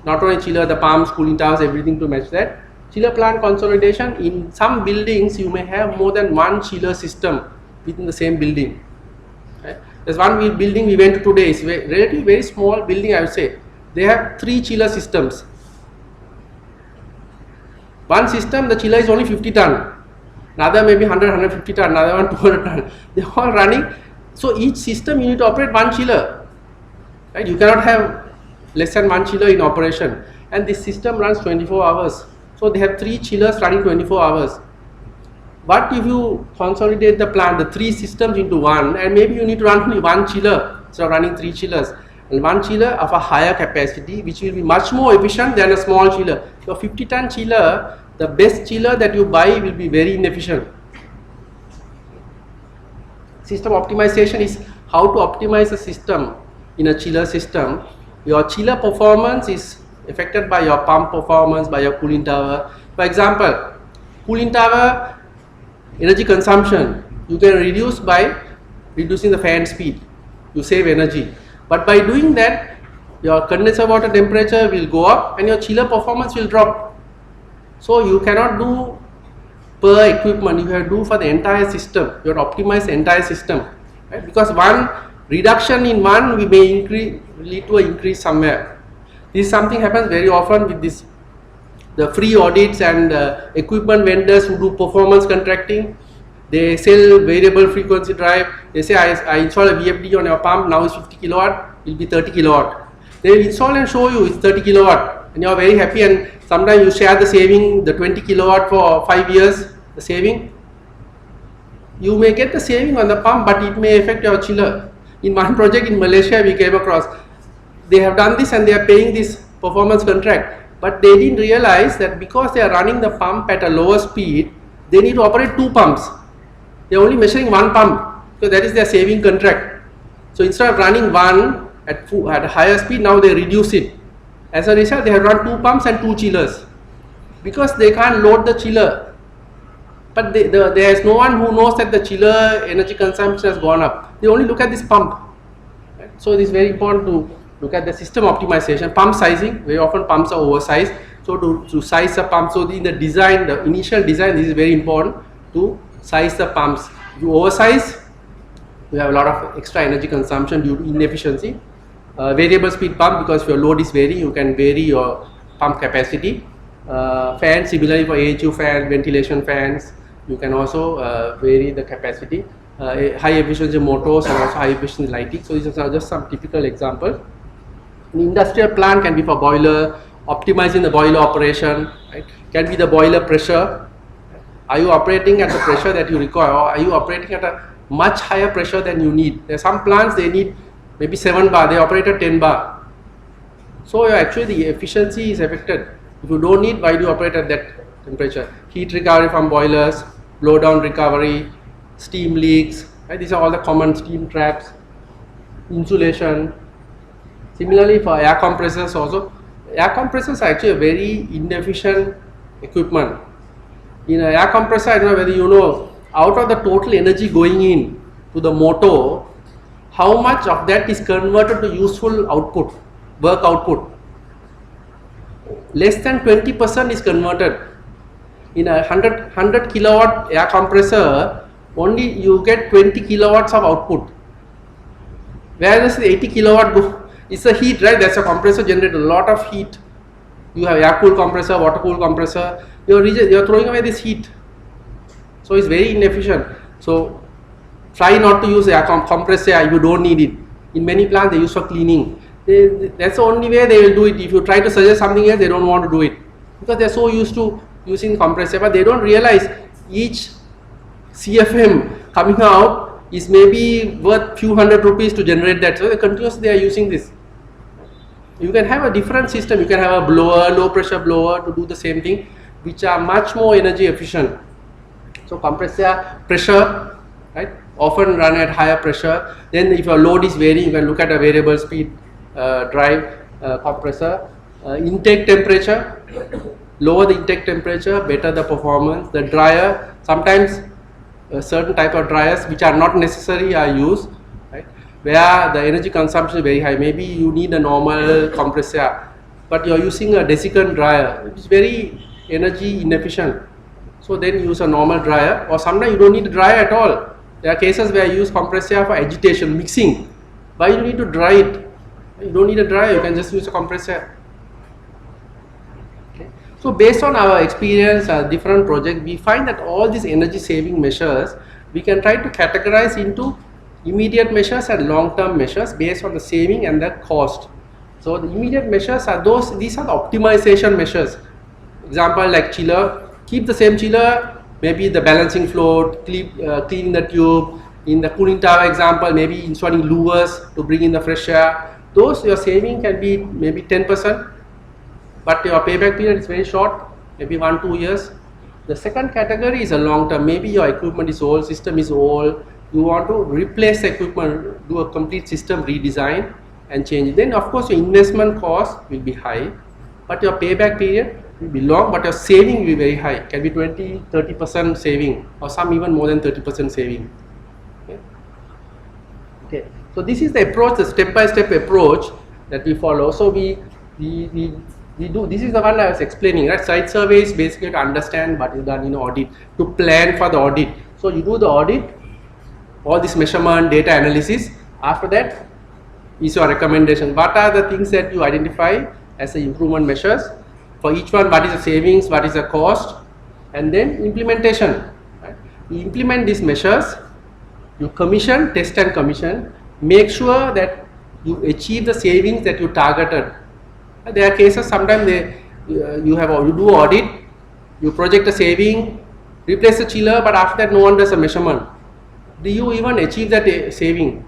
Not only chiller, the pumps, cooling towers, everything to match that. Chiller plant consolidation. In some buildings, you may have more than one chiller system within the same building. Right? There's one building we went to today. It's a relatively very small building, I would say. They have 3 chiller systems. One system, the chiller is only 50 ton. Another maybe 100, 150 ton. Another one 200 ton. They're all running. So each system you need to operate one chiller. Right? You cannot have less than one chiller in operation, and this system runs 24 hours. So they have 3 chillers running 24 hours. But if you consolidate the plant, the 3 systems into one, and maybe you need to run only 1 chiller instead of running 3 chillers, and 1 chiller of a higher capacity, which will be much more efficient than a small chiller. Your 50-ton chiller, the best chiller that you buy will be very inefficient. System optimization is how to optimize a system in a chiller system. Your chiller performance is affected by your pump performance, by your cooling tower. For example, cooling tower energy consumption you can reduce by reducing the fan speed. You save energy. But by doing that, your condenser water temperature will go up and your chiller performance will drop. So you cannot do per equipment, you have to do for the entire system. You have to optimize the entire system, right? Because one reduction in one we may lead to an increase somewhere. This something happens very often with this, the free audits and equipment vendors who do performance contracting. They sell variable frequency drive. They say I install a VFD on your pump, now it's 50 kilowatt, it will be 30 kilowatt. They will install and show you it's 30 kilowatt and you are very happy, and sometimes you share the saving, the 20 kilowatt for 5 years, the saving. You may get the saving on the pump, but it may affect your chiller. In one project in Malaysia we came across, they have done this and they are paying this performance contract, but they didn't realize that because they are running the pump at a lower speed, they need to operate 2 pumps. They are only measuring 1 pump, so that is their saving contract. So instead of running one at a higher speed, now they reduce it. As a result, they have run 2 pumps and 2 chillers because they can't load the chiller. But there is no one who knows that the chiller energy consumption has gone up. They only look at this pump. Right? So it is very important to look at the system optimization. Pump sizing, very often pumps are oversized. So to size the pump, so in the design, the initial design, this is very important to size the pumps. If you oversize, you have a lot of extra energy consumption due to inefficiency. Variable speed pump, because if your load is varying, you can vary your pump capacity. Fans, similarly for AHU fan, ventilation fans, you can also vary the capacity. High efficiency motors and also high efficiency lighting. So these are just some typical examples. An industrial plant can be for boiler, optimizing the boiler operation, right? Can be the boiler pressure. Are you operating at the pressure that you require, or are you operating at a much higher pressure than you need? There are some plants they need maybe 7 bar, they operate at 10 bar. So actually the efficiency is affected. If you don't need, why do you operate at that temperature? Heat recovery from boilers, blow down recovery, steam leaks, right? These are all the common steam traps, insulation. Similarly for air compressors also, air compressors are actually a very inefficient equipment. In an air compressor, I don't know whether you know, out of the total energy going in to the motor, how much of that is converted to useful output, work output? Less than 20% is converted. In a 100 kilowatt air compressor, only you get 20 kilowatts of output. Whereas the 80 kilowatt go, it's a heat, right? That's a compressor generates a lot of heat. You have air cooled compressor, water cooled compressor. You're throwing away this heat. So it's very inefficient. So try not to use air compressor if you don't need it. In many plants they use for cleaning. That's the only way they will do it. If you try to suggest something else, they don't want to do it because they're so used to using compressor, but they don't realize each CFM coming out is maybe worth few hundred rupees to generate that. So continuously they are using this. You can have a different system. You can have a blower, low pressure blower to do the same thing, which are much more energy efficient. So compressor pressure, right, often run at higher pressure. Then if your load is varying, you can look at a variable speed drive compressor. Intake temperature, lower the intake temperature, better the performance. The dryer, sometimes certain type of dryers which are not necessary are used, right, where the energy consumption is very high. Maybe you need a normal compressor, but you are using a desiccant dryer, which is very energy inefficient. So then use a normal dryer, or sometimes you don't need a dryer at all. There are cases where you use compressor for agitation, mixing. Why you need to dry it? You don't need a dryer, you can just use a compressor. Okay. So based on our experience, different projects, we find that all these energy saving measures, we can try to categorize into immediate measures and long-term measures based on the saving and the cost. So the immediate measures are these are the optimization measures. Example like chiller, keep the same chiller, maybe the balancing float, cleaning the tube. In the cooling tower example, maybe installing louvers to bring in the fresh air. Those your saving can be maybe 10%, but your payback period is very short, maybe 1-2 years. The second category is a long term. Maybe your equipment is old, system is old. You want to replace the equipment, do a complete system redesign and change it. Then of course your investment cost will be high, but your payback period will be long, but your saving will be very high. Can be 20-30% saving, or some even more than 30% saving. Okay. So this is the approach, the step-by-step approach that we follow. So we do, this is the one I was explaining, right? Site survey is basically to understand what is done in audit, to plan for the audit. So you do the audit, all this measurement, data analysis. After that is your recommendation. What are the things that you identify as the improvement measures? For each one, what is the savings, what is the cost, and then implementation. Right? You implement these measures, you commission, test and commission, make sure that you achieve the savings that you targeted. There are cases sometimes you do audit, you project a saving, replace the chiller, but after that no one does a measurement. Do you even achieve that saving?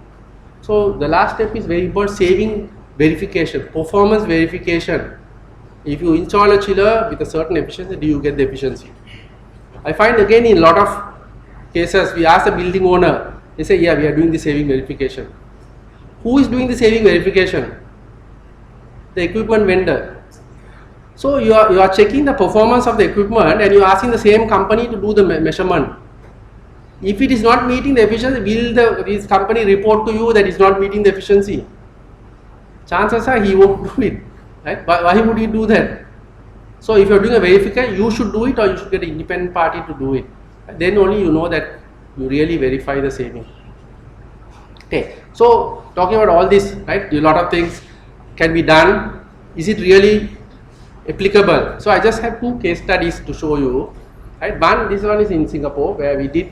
So the last step is very important, saving verification, performance verification. If you install a chiller with a certain efficiency, do you get the efficiency? I find again in a lot of cases, we ask the building owner, they say, yeah, we are doing the saving verification. Who is doing the saving verification? The equipment vendor. So you are checking the performance of the equipment and you are asking the same company to do the measurement. If it is not meeting the efficiency, will this company report to you that it's not meeting the efficiency? Chances are he won't do it. Right? Why would he do that? So if you are doing a verification, you should do it, or you should get an independent party to do it. Then only you know that you really verify the saving. Okay. So talking about all this, right? A lot of things can be done. Is it really applicable? So I just have 2 case studies to show you. Right? This one is in Singapore, where we did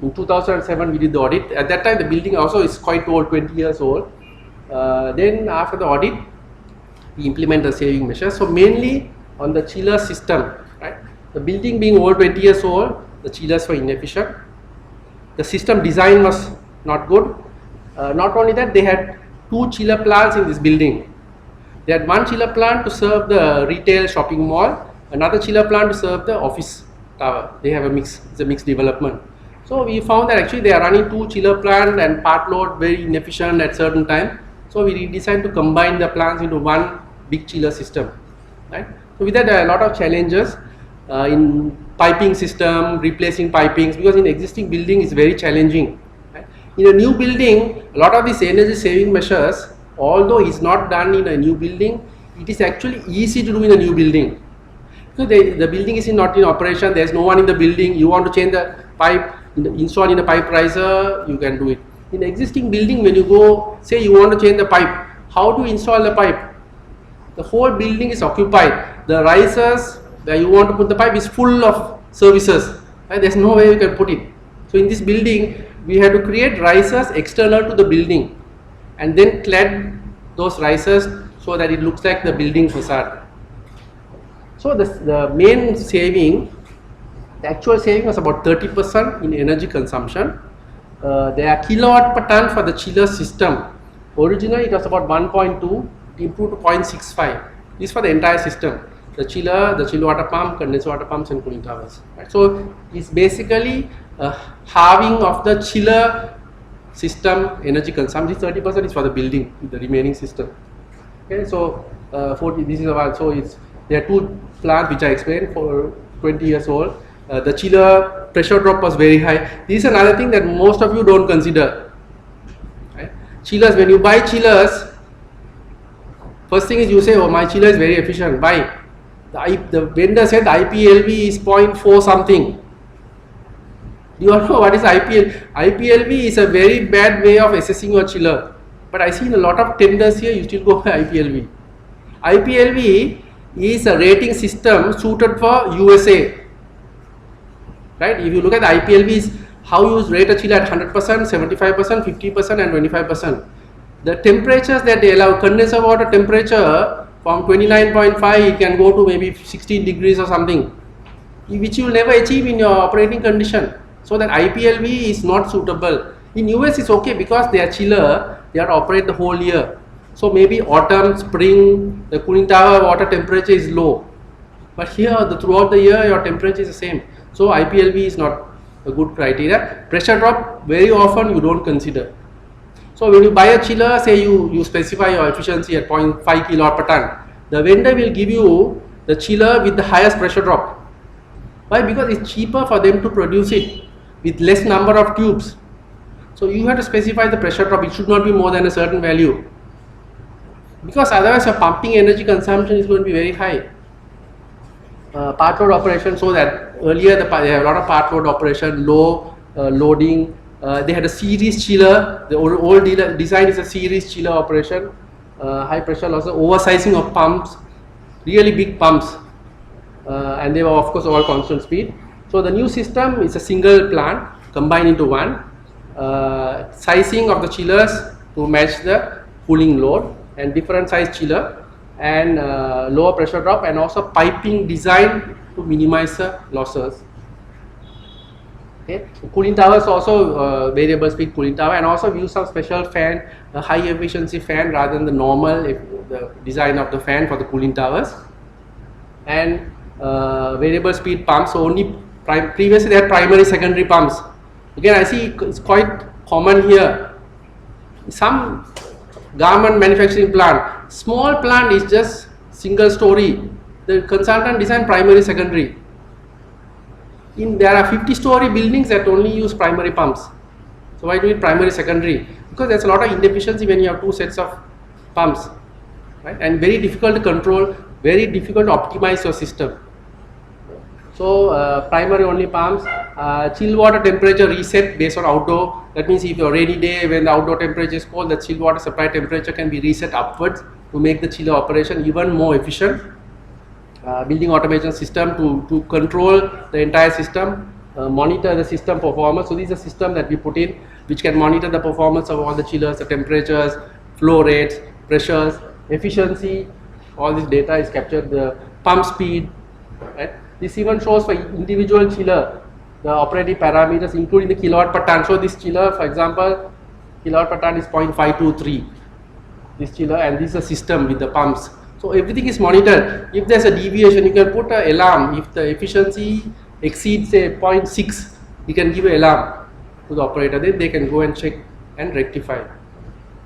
in 2007 we did the audit. At that time the building also is quite old, 20 years old. Then after the audit, we implement the saving measures. So mainly on the chiller system, right? The building being old, 20 years old, the chillers were inefficient. The system design was not good. Not only that, they had 2 chiller plants in this building. They had one chiller plant to serve the retail shopping mall, another chiller plant to serve the office tower. They have a mix, it's a mixed development. So we found that actually they are running 2 chiller plants and part load very inefficient at certain time. So we decided to combine the plants into one big chiller system. Right? So with that, there are a lot of challenges in piping system, replacing pipings, because in existing building is very challenging. Right? In a new building, a lot of these energy saving measures, although it's not done in a new building, it is actually easy to do in a new building. So the building is not in operation, there is no one in the building, you want to change the pipe, install in a pipe riser, you can do it. In the existing building, when you go, say you want to change the pipe, how to install the pipe? The whole building is occupied. The risers where you want to put the pipe is full of services. Right? There's no way you can put it. So in this building, we had to create risers external to the building and then clad those risers so that it looks like the building facade. So the main saving, the actual saving was about 30% in energy consumption. There are kilowatt per ton for the chiller system. Originally it was about 1.2, improved to 0.65. This is for the entire system. The chiller, the chill water pump, condenser water pumps and cooling towers. Right? So it's basically a halving of the chiller system energy consumption. 30% is for the building, the remaining system. Okay, so 40, this is about, so there are 2 plants which I explained for 20 years old. The chiller pressure drop was very high. This is another thing that most of you don't consider. Right? Chillers, when you buy chillers, first thing is you say, oh, my chiller is very efficient, buy. The vendor said the IPLV is 0.4 something. Do you all know what is IPLV? IPLV is a very bad way of assessing your chiller. But I see in a lot of tenders here, you still go by IPLV. IPLV is a rating system suited for USA. Right? If you look at the IPLV, is how you rate a chiller at 100%, 75%, 50% and 25%. The temperatures that they allow, condenser water temperature from 29.5, it can go to maybe 16 degrees or something. which you will never achieve in your operating condition. So that IPLV is not suitable. In US it's okay because they are chiller, they are to operate the whole year. So maybe autumn, spring, the cooling tower water temperature is low. But here throughout the year your temperature is the same. So IPLV is not a good criteria. Pressure drop very often you don't consider. So when you buy a chiller, say you specify your efficiency at 0.5 kilowatt per ton, the vendor will give you the chiller with the highest pressure drop. Why? Because it's cheaper for them to produce it with less number of tubes. So you have to specify the pressure drop. It should not be more than a certain value, because otherwise your pumping energy consumption is going to be very high. Part load operation, so that earlier they have a lot of part load operation, low loading. They had a series chiller. The old design is a series chiller operation. High pressure losses, oversizing of pumps, really big pumps, and they were of course all constant speed. So the new system is a single plant combined into one. Sizing of the chillers to match the cooling load, and different size chiller, and lower pressure drop, and also piping design to minimize the losses. Okay. Cooling towers also variable speed cooling tower, and also we use some special fan, a high efficiency fan rather than the normal the design of the fan for the cooling towers, and variable speed pumps. So only previously they had primary secondary pumps. Again, I see it's quite common here. Some garment manufacturing plant, small plant is just single story. The consultant design primary secondary. There are 50-story buildings that only use primary pumps. So why do it primary secondary? Because there's a lot of inefficiency when you have two sets of pumps, right? And very difficult to control, very difficult to optimize your system. So primary only pumps. Chill water temperature reset based on outdoor. That means if your rainy day when the outdoor temperature is cold, the chill water supply temperature can be reset upwards to make the chiller operation even more efficient. Building automation system to control the entire system, monitor the system performance. So this is a system that we put in which can monitor the performance of all the chillers, the temperatures, flow rates, pressures, efficiency. All this data is captured, the pump speed, right? This even shows for individual chiller the operating parameters including the kilowatt per ton. So this chiller, for example, kilowatt per ton is 0.523, this chiller, and this is a system with the pumps. So everything is monitored. If there's a deviation, you can put an alarm. If the efficiency exceeds say 0.6, you can give an alarm to the operator. Then they can go and check and rectify.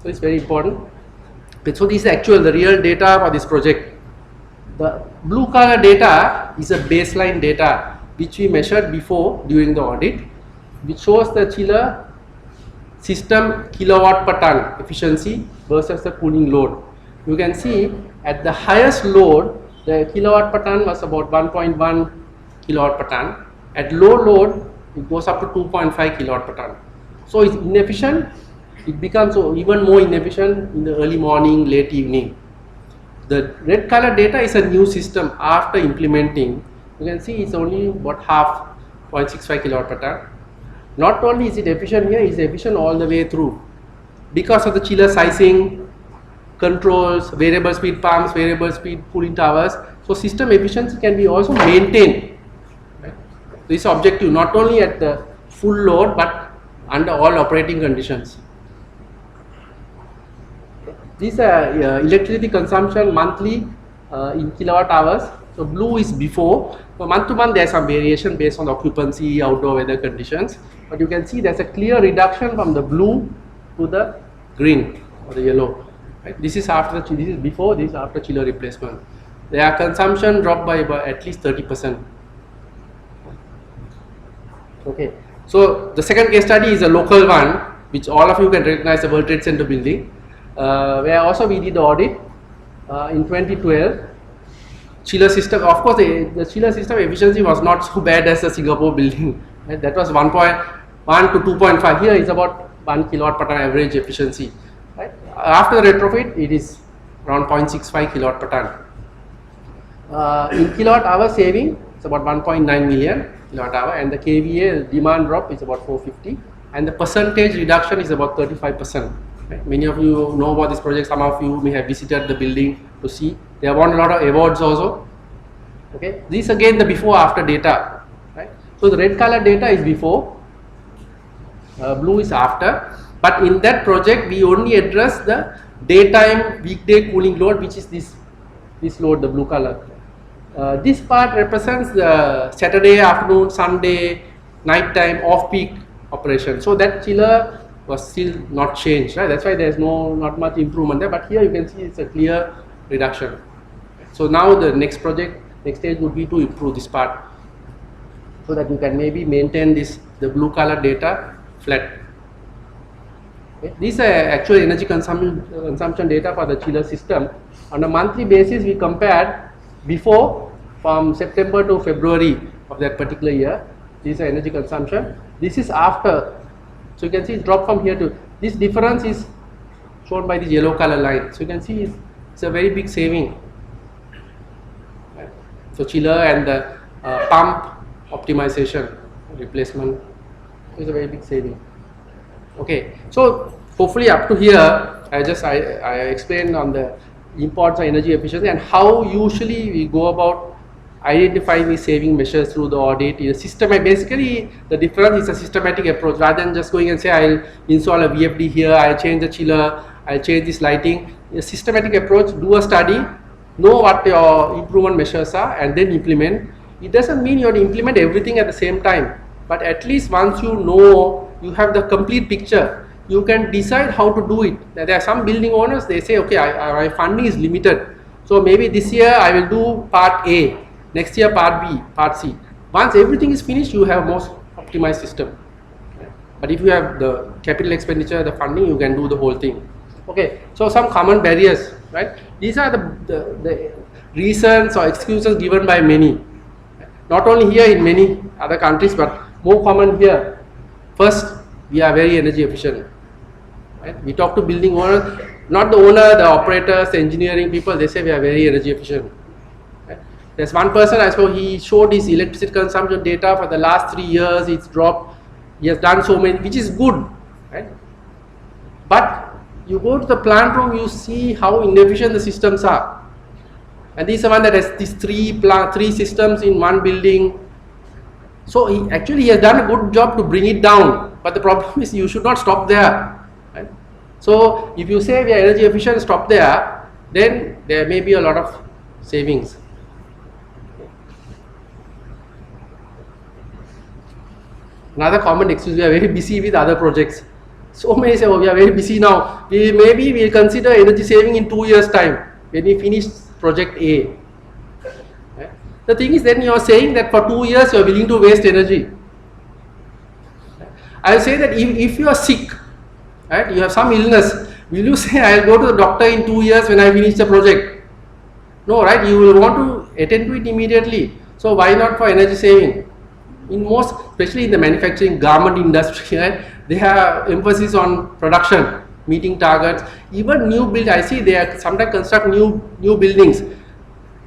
So it's very important. So this is the real data for this project. The blue color data is a baseline data which we measured before during the audit, which shows the chiller system kilowatt per ton efficiency versus the cooling load. You can see at the highest load, the kilowatt per ton was about 1.1 kilowatt per ton. At low load, it goes up to 2.5 kilowatt per ton. So it's inefficient. It becomes even more inefficient in the early morning, late evening. The red color data is a new system after implementing. You can see it's only about half, 0.65 kilowatt per ton. Not only is it efficient here, it's efficient all the way through because of the chiller sizing, controls, variable speed pumps, variable speed cooling towers. So system efficiency can be also maintained. Right? This is objective not only at the full load but under all operating conditions. These are electricity consumption monthly in kilowatt hours. So blue is before. So month to month there is some variation based on the occupancy, outdoor weather conditions. But you can see there is a clear reduction from the blue to the green or the yellow. Right? This is after this is before, this is after chiller replacement. Their consumption dropped by about at least 30%. Okay. So the second case study is a local one, which all of you can recognize, the World Trade Center building, where also we did the audit in 2012. Chiller system, of course, the chiller system efficiency was not so bad as the Singapore building. Right? That was 1.1 to 2.5. Here is about 1 kilowatt per ton average efficiency. Right? After the retrofit, it is around 0.65 kilowatt per ton. In kilowatt hour saving, it's about 1.9 million kilowatt hour, and the kVA demand drop is about 450, and the percentage reduction is about 35%. Right? Many of you know about this project. Some of you may have visited the building to see. They have won a lot of awards also. Okay, this again the before after data, right? So the red color data is before, blue is after, but in that project we only address the daytime weekday cooling load, which is this load, the blue color. This part represents the Saturday afternoon, Sunday, night time, off peak operation. So that chiller was still not changed, right? That's why there's not much improvement there, but here you can see it's a clear reduction. So now the next stage would be to improve this part, so that you can maybe maintain the blue color data flat. Okay. These are actual energy consumption data for the chiller system. On a monthly basis, we compared before, from September to February of that particular year. This is energy consumption. This is after. So you can see it's dropped from here to this. Difference is shown by this yellow color line. So you can see it's a very big saving. So chiller and the pump optimization replacement is a very big saving. Okay, so hopefully up to here I explained on the importance of energy efficiency and how usually we go about identifying these saving measures through the audit. Basically the difference is a systematic approach rather than just going and say I'll install a VFD here, I'll change the chiller, I'll change this lighting. A systematic approach, do a study, know what your improvement measures are and then implement. It doesn't mean you have to implement everything at the same time, but at least once you know, you have the complete picture, you can decide how to do it. There are some building owners, they say, okay, my funding is limited, so maybe this year I will do part A, next year part B, part C. Once everything is finished, you have most optimized system. But if you have the capital expenditure, the funding, you can do the whole thing. Okay, so some common barriers, right? These are the reasons or excuses given by many. Not only here, in many other countries, but more common here. First, we are very energy efficient. Right? We talk to building owners, not the owner, the operators, the engineering people, they say we are very energy efficient. Right? There's one person I saw, he showed his electricity consumption data for the last 3 years, it's dropped, he has done so many, which is good. Right? But you go to the plant room, you see how inefficient the systems are. And this is the one that has these three systems in one building. So he has done a good job to bring it down. But the problem is you should not stop there. Right? So if you say we are energy efficient, stop there, then there may be a lot of savings. Another common excuse, we are very busy with other projects. So many say, oh, we are very busy now. Maybe we'll consider energy saving in 2 years' time when we finish project A. Right? The thing is, then you are saying that for 2 years you are willing to waste energy. I will say that if you are sick, right, you have some illness, will you say I will go to the doctor in 2 years when I finish the project? No, right? You will want to attend to it immediately. So why not for energy saving? In most, especially in the manufacturing garment industry, right, they have emphasis on production, meeting targets. Even new build, I see they are sometimes construct new buildings.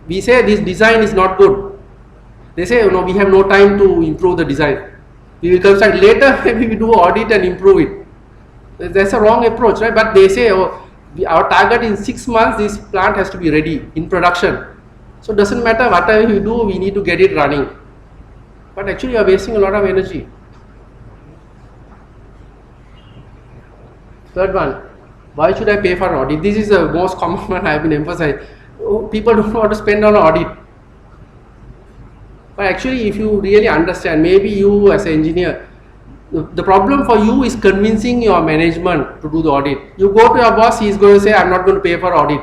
We say this design is not good. They say, no, we have no time to improve the design. We will construct later, maybe we do audit and improve it. That's a wrong approach, right? But they say, oh, our target in 6 months, this plant has to be ready in production. So it doesn't matter whatever you do, we need to get it running. But actually you are wasting a lot of energy. Third one, why should I pay for an audit? This is the most common one I have been emphasizing. People don't want to spend on an audit. But actually if you really understand, maybe you as an engineer, the problem for you is convincing your management to do the audit. You go to your boss, he is going to say, I'm not going to pay for audit.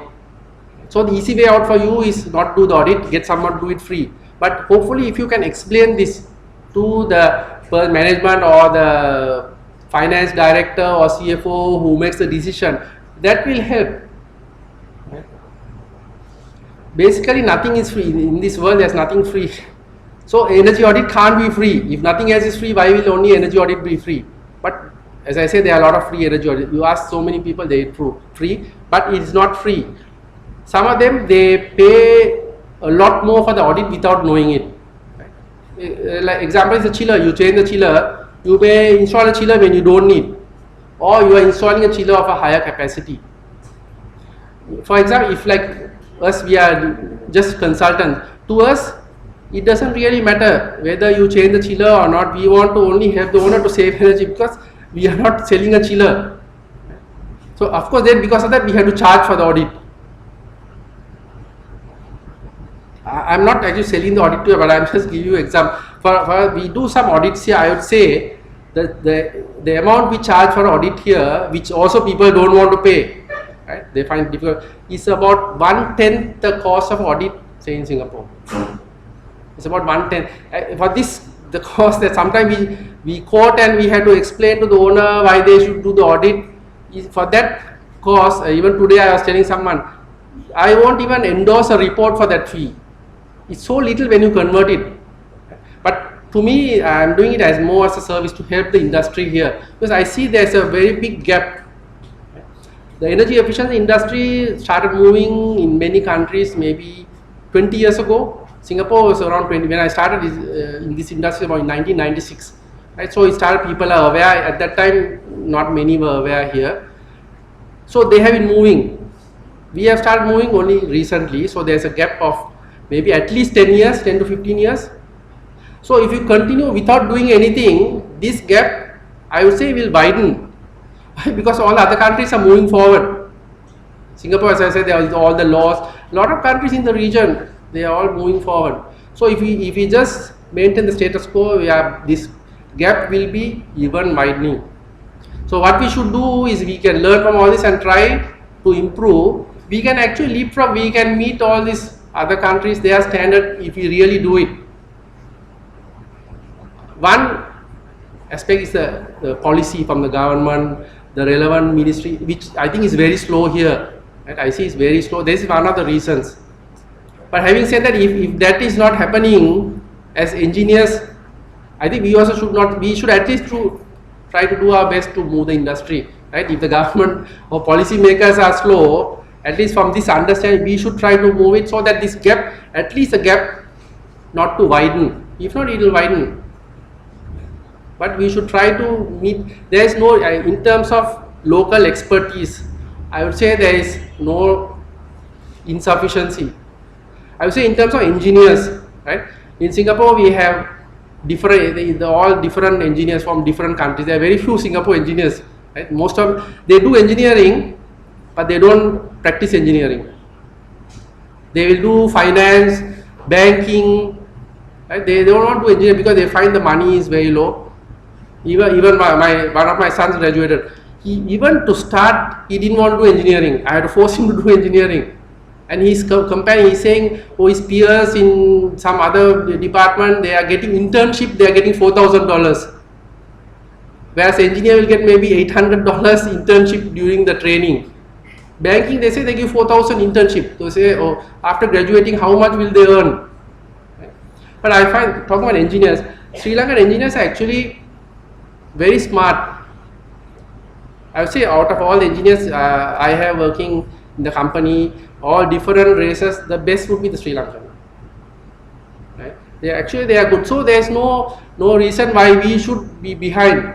So the easy way out for you is not do the audit, get someone to do it free. But hopefully if you can explain this to the management or the finance director or CFO who makes the decision, that will help. Basically nothing is free. In this world there's nothing free. So energy audit can't be free. If nothing else is free, why will only energy audit be free? But as I say, there are a lot of free energy audit. You ask so many people, they are free, but it is not free. Some of them, they pay a lot more for the audit without knowing it. Like example is the chiller. You change the chiller, you may install a chiller when you don't need, or you are installing a chiller of a higher capacity. For example, if like us, we are just consultants, to us it doesn't really matter whether you change the chiller or not. We want to only help the owner to save energy because we are not selling a chiller. So of course then because of that we have to charge for the audit. I'm not actually selling the audit to you, but I'm just giving you example. For we do some audits here, I would say that the amount we charge for audit here, which also people don't want to pay, right? They find it difficult, is about 1/10 the cost of audit, say in Singapore. It's about 1/10. For this, the cost that sometimes we quote and we have to explain to the owner why they should do the audit. For that cost, even today I was telling someone, I won't even endorse a report for that fee. It's so little when you convert it. But to me, I'm doing it as more as a service to help the industry here, because I see there's a very big gap. The energy efficiency industry started moving in many countries maybe 20 years ago. Singapore was around 20 when I started in this industry about in 1996. Right? So it started, people are aware. At that time, not many were aware here. So they have been moving. We have started moving only recently. So there's a gap of maybe at least 10 years, 10 to 15 years. So if you continue without doing anything, this gap, I would say, will widen because all other countries are moving forward. Singapore, as I said, there are all the laws. A lot of countries in the region, they are all moving forward. So if we just maintain the status quo, this gap will be even widening. So what we should do is we can learn from all this and try to improve. We can actually leapfrog. We can meet all these other countries, their standard, if we really do it. One aspect is the policy from the government, the relevant ministry, which I think is very slow here. Right? I see it's very slow. This is one of the reasons. But having said that, if that is not happening, as engineers, I think we also should not, we should at least try to do our best to move the industry. Right? If the government or policy makers are slow, at least from this understanding, we should try to move it so that this gap, at least a gap, not to widen. If not, it will widen. But we should try to meet. There is no, in terms of local expertise, I would say there is no insufficiency. I would say in terms of engineers, right? In Singapore, we have different, all different engineers from different countries. There are very few Singapore engineers. Right? Most of they do engineering, but they don't practice engineering. They will do finance, banking. Right? They don't want to engineer because they find the money is very low. Even one of my sons graduated. Even to start, he didn't want to do engineering. I had to force him to do engineering. And he's comparing, he's saying, oh, his peers in some other department, they are getting internship, they are getting $4,000. Whereas engineer will get maybe $800 internship during the training. Banking, they say they give 4,000 internship. They say, oh, after graduating, how much will they earn? But I find, talking about engineers, Sri Lankan engineers are actually very smart. I would say out of all the engineers I have working in the company, all different races, the best would be the Sri Lankan. Right? They are good. So there is no reason why we should be behind.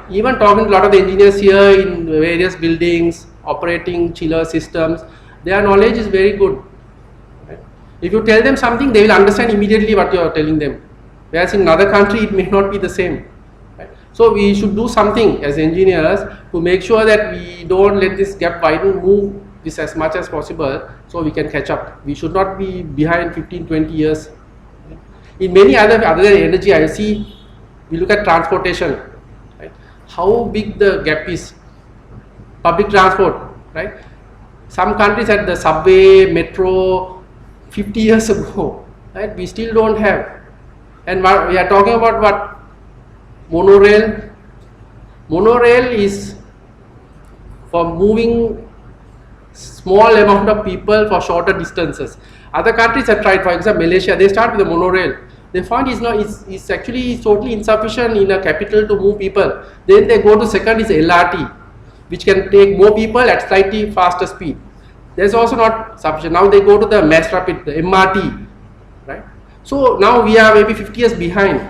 Even talking to a lot of the engineers here in various buildings, operating chiller systems, their knowledge is very good. Right? If you tell them something, they will understand immediately what you are telling them. Whereas in another country, it may not be the same. Right? So we should do something as engineers to make sure that we don't let this gap widen, move this as much as possible so we can catch up. We should not be behind 15-20 years. In many other than energy, I see, we look at transportation. Right? How big the gap is. Public transport, right? Some countries had the subway, metro 50 years ago, right? We still don't have. And we are talking about what? Monorail. Monorail is for moving small amount of people for shorter distances. Other countries have tried, for example, Malaysia, they start with the monorail. They found it's actually totally insufficient in a capital to move people. Then they go to second is LRT, which can take more people at slightly faster speed. There's also not sufficient. Now they go to the mass rapid, the MRT, right? So now we are maybe 50 years behind.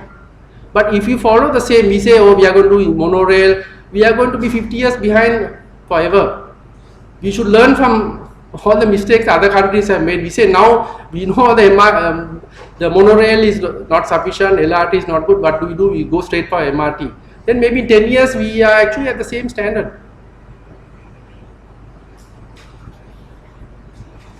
But if you follow the same, we say, oh, we are going to do monorail, we are going to be 50 years behind forever. We should learn from all the mistakes other countries have made. We say now we know the the monorail is not sufficient, LRT is not good, what do? We go straight for MRT. Then maybe in 10 years we are actually at the same standard.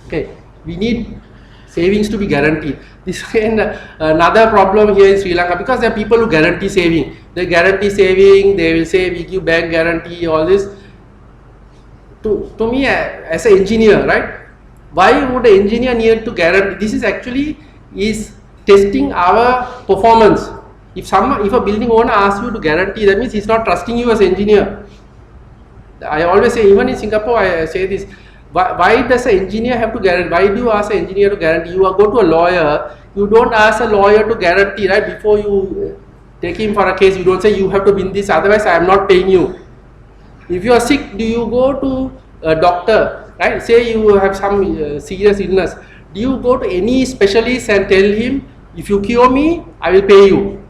Okay, we need savings to be guaranteed. This is another problem here in Sri Lanka, because there are people who guarantee saving. They guarantee saving, they will say we give bank guarantee, all this. To me, as an engineer, right? Why would an engineer need to guarantee? This is actually testing our performance. If a building owner asks you to guarantee, that means he's not trusting you as an engineer. I always say, even in Singapore, I say this. Why does an engineer have to guarantee? Why do you ask an engineer to guarantee? You go to a lawyer, you don't ask a lawyer to guarantee, right? Before you take him for a case, you don't say you have to win this, otherwise I am not paying you. If you are sick, do you go to a doctor, right? Say you have some serious illness. Do you go to any specialist and tell him, if you cure me, I will pay you?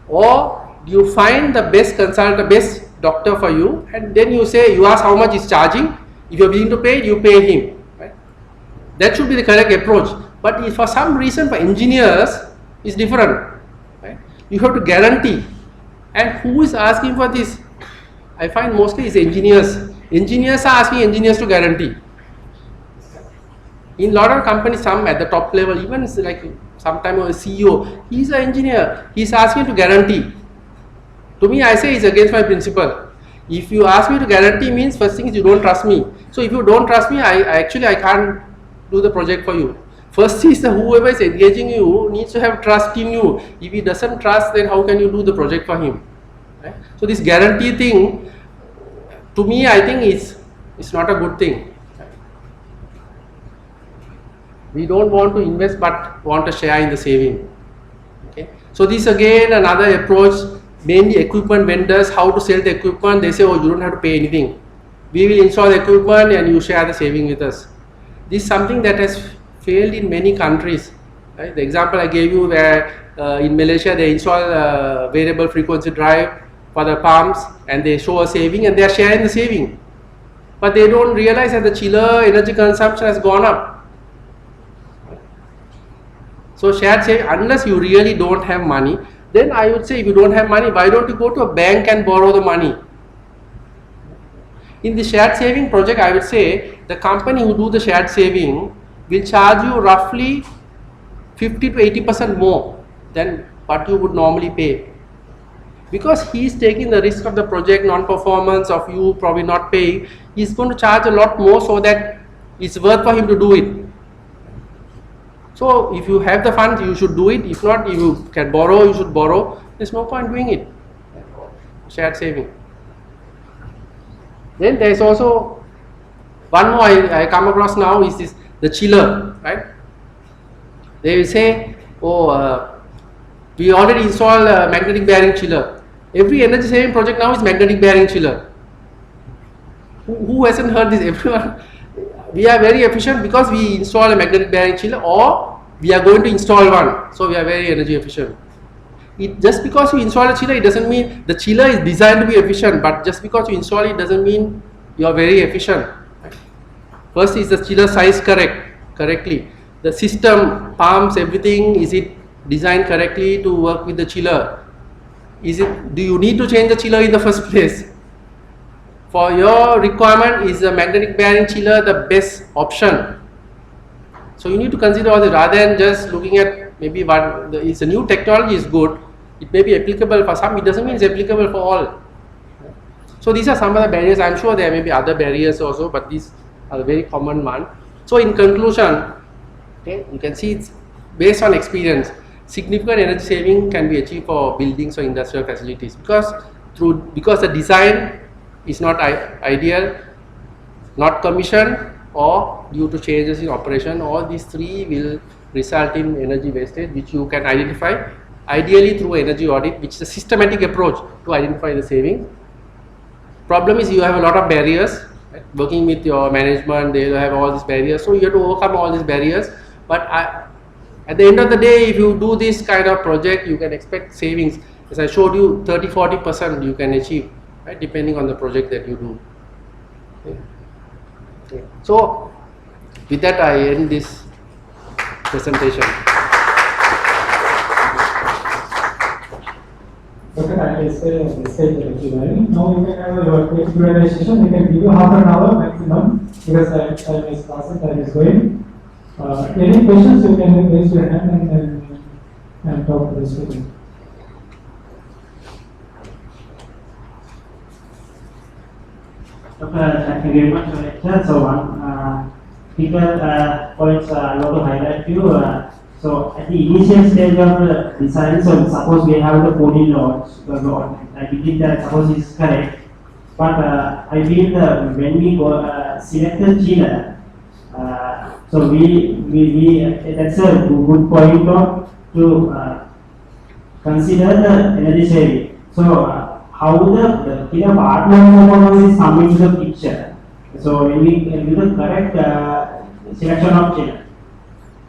Or do you find the best consultant, the best doctor for you, and then you say, you ask how much is charging? If you are willing to pay, you pay him. Right? That should be the correct approach. But if for some reason for engineers, it's different. Right? You have to guarantee. And who is asking for this? I find mostly it's engineers. Engineers are asking engineers to guarantee. In a lot of companies, some at the top level, even like sometimes a CEO, he's an engineer, he's asking to guarantee. To me, I say it's against my principle. If you ask me to guarantee, means first thing is you don't trust me. So if you don't trust me, I can't do the project for you. First is whoever is engaging you needs to have trust in you. If he doesn't trust, then how can you do the project for him? Right? So this guarantee thing, to me, I think it's not a good thing. We don't want to invest, but want to share in the saving. Okay. So this again another approach. Mainly equipment vendors, how to sell the equipment. They say, oh, you don't have to pay anything. We will install the equipment and you share the saving with us. This is something that has failed in many countries. Right? The example I gave you where in Malaysia they install a variable frequency drive for the pumps and they show a saving and they are sharing the saving. But they don't realize that the chiller energy consumption has gone up. So shared saving, unless you really don't have money, then I would say if you don't have money, why don't you go to a bank and borrow the money? In the shared saving project, I would say the company who do the shared saving will charge you roughly 50 to 80% more than what you would normally pay. Because he is taking the risk of the project non-performance of you probably not paying, he is going to charge a lot more so that it's worth for him to do it. So if you have the funds, you should do it. If not, if you can borrow, you should borrow. There's no point doing it. Shared saving. Then there is also one more I come across now is this, the chiller, right? They will say, oh, we already installed a magnetic bearing chiller. Every energy saving project now is magnetic bearing chiller. Who hasn't heard this? Everyone. We are very efficient because we install a magnetic bearing chiller, or we are going to install one, so we are very energy efficient. Just because you install a chiller, it doesn't mean the chiller is designed to be efficient, but just because you install it doesn't mean you are very efficient. First is the chiller size correctly. The system, pumps, everything, is it designed correctly to work with the chiller? Do you need to change the chiller in the first place? For your requirement, is the magnetic bearing chiller the best option? So you need to consider all this rather than just looking at maybe it's a new technology is good. It may be applicable for some, it doesn't mean it's applicable for all. So these are some of the barriers. I'm sure there may be other barriers also, but these are the very common one. So in conclusion, okay, you can see it's based on experience. Significant energy saving can be achieved for buildings or industrial facilities because the design is not ideal, not commissioned, or due to changes in operation. All these three will result in energy wastage, which you can identify ideally through energy audit, which is a systematic approach to identify the savings. Problem is you have a lot of barriers. Right? Working with your management, they will have all these barriers, so you have to overcome all these barriers. But at the end of the day, if you do this kind of project, you can expect savings. As I showed you, 30-40% you can achieve, right, depending on the project that you do. Okay. So with that, I end this presentation. essay or essay directly. Now you can have your Q&A session. We can give you half an hour maximum because time is passing, time is going. Any questions, you can raise your hand and talk to the student. Thank you very much for the lecture. So one critical points I want to highlight to you. So at the initial stage of the design, so suppose we have the coding loads, I believe that suppose is correct, but I feel that when we go select the chiller, so we that's a good point to consider the energy saving. So how the chiller part performance is coming to the picture. So when we do the correct selection of chiller.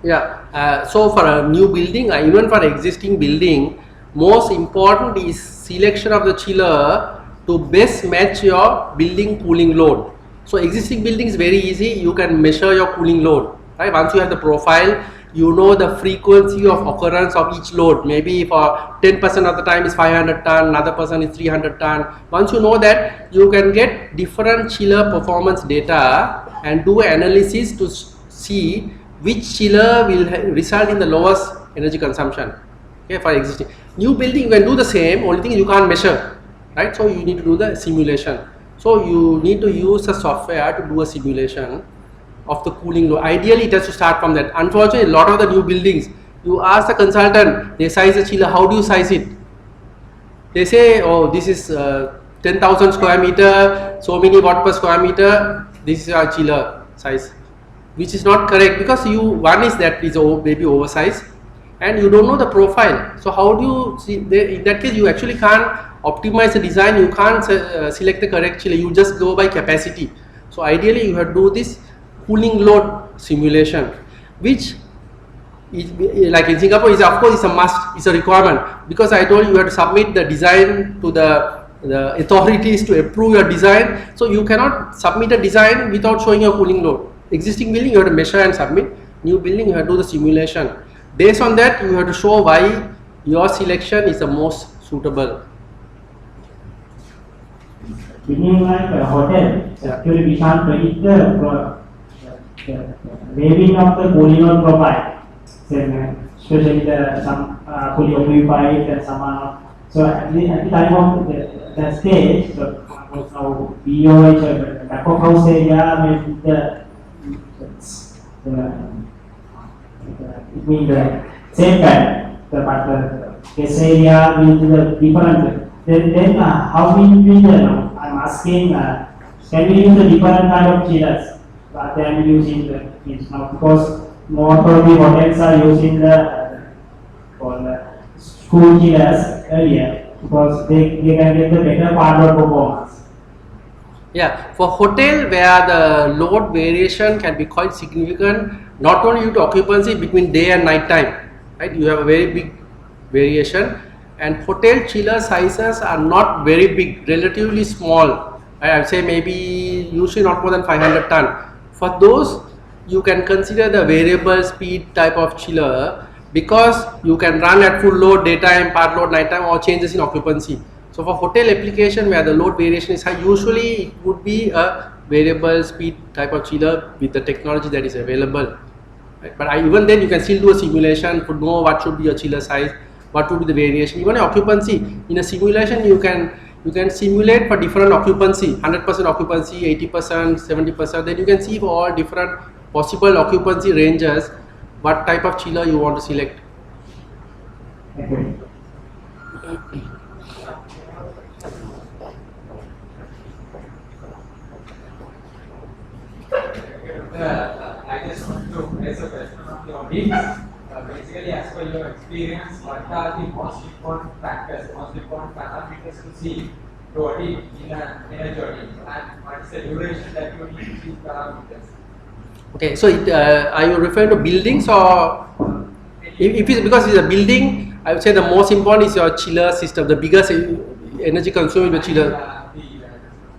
Yeah, so for a new building, even for existing building, most important is selection of the chiller to best match your building cooling load. So existing building is very easy, you can measure your cooling load, right? Once you have the profile, you know the frequency of occurrence of each load. Maybe for 10% of the time is 500 ton, another person is 300 ton. Once you know that, you can get different chiller performance data and do analysis to see which chiller will result in the lowest energy consumption. Okay, for existing. New building, you can do the same, only thing you can't measure, right? So you need to do the simulation. So you need to use the software to do a simulation of the cooling load. Ideally, it has to start from that. Unfortunately, a lot of the new buildings, you ask the consultant, they size the chiller, how do you size it? They say, oh, this is 10,000 square meter, so many watt per square meter, this is our chiller size. Which is not correct, because one is that is maybe oversized and you don't know the profile. So how do you see, in that case you actually can't optimize the design, you can't select the correct chiller, you just go by capacity. So ideally you have to do this cooling load simulation, which is, like in Singapore, is of course is a must, it's a requirement, because I told you have to submit the design to the authorities to approve your design. So you cannot submit a design without showing your cooling load. Existing building you have to measure and submit, new building you have to do the simulation. Based on that you have to show why your selection is the most suitable. Meaning like a hotel, actually we can't predict the waiving of the cooling load profile, especially some fully occupied and some are not. So at the time of the stage, so now BOH, back of house area may be it means the same pattern, but the case area will be the different. Then how we will now? I'm asking, can we use a different kind of chillers rather than using the now, because more of the hotels are using the school chillers earlier because they can get the better power performance. Yeah, for hotel where the load variation can be quite significant, not only due to occupancy between day and night time, right? You have a very big variation, and hotel chiller sizes are not very big, relatively small. I would say maybe usually not more than 500 ton. For those, you can consider the variable speed type of chiller because you can run at full load daytime, part load nighttime, or changes in occupancy. So for hotel application where the load variation is high, usually it would be a variable speed type of chiller with the technology that is available. Right? But even then you can still do a simulation to know what should be your chiller size, what would be the variation. Even occupancy, in a simulation you can simulate for different occupancy, 100% occupancy, 80%, 70%, then you can see for all different possible occupancy ranges what type of chiller you want to select. Okay. I just want to raise a question on the audits. Basically, as per your experience, what are the most important factors, most important parameters to see to audit in an energy audit, and what is the duration that you need to see parameters? Okay, so are you referring to buildings, or if it's because it's a building, I would say the most important is your chiller system, the biggest energy consuming the chiller.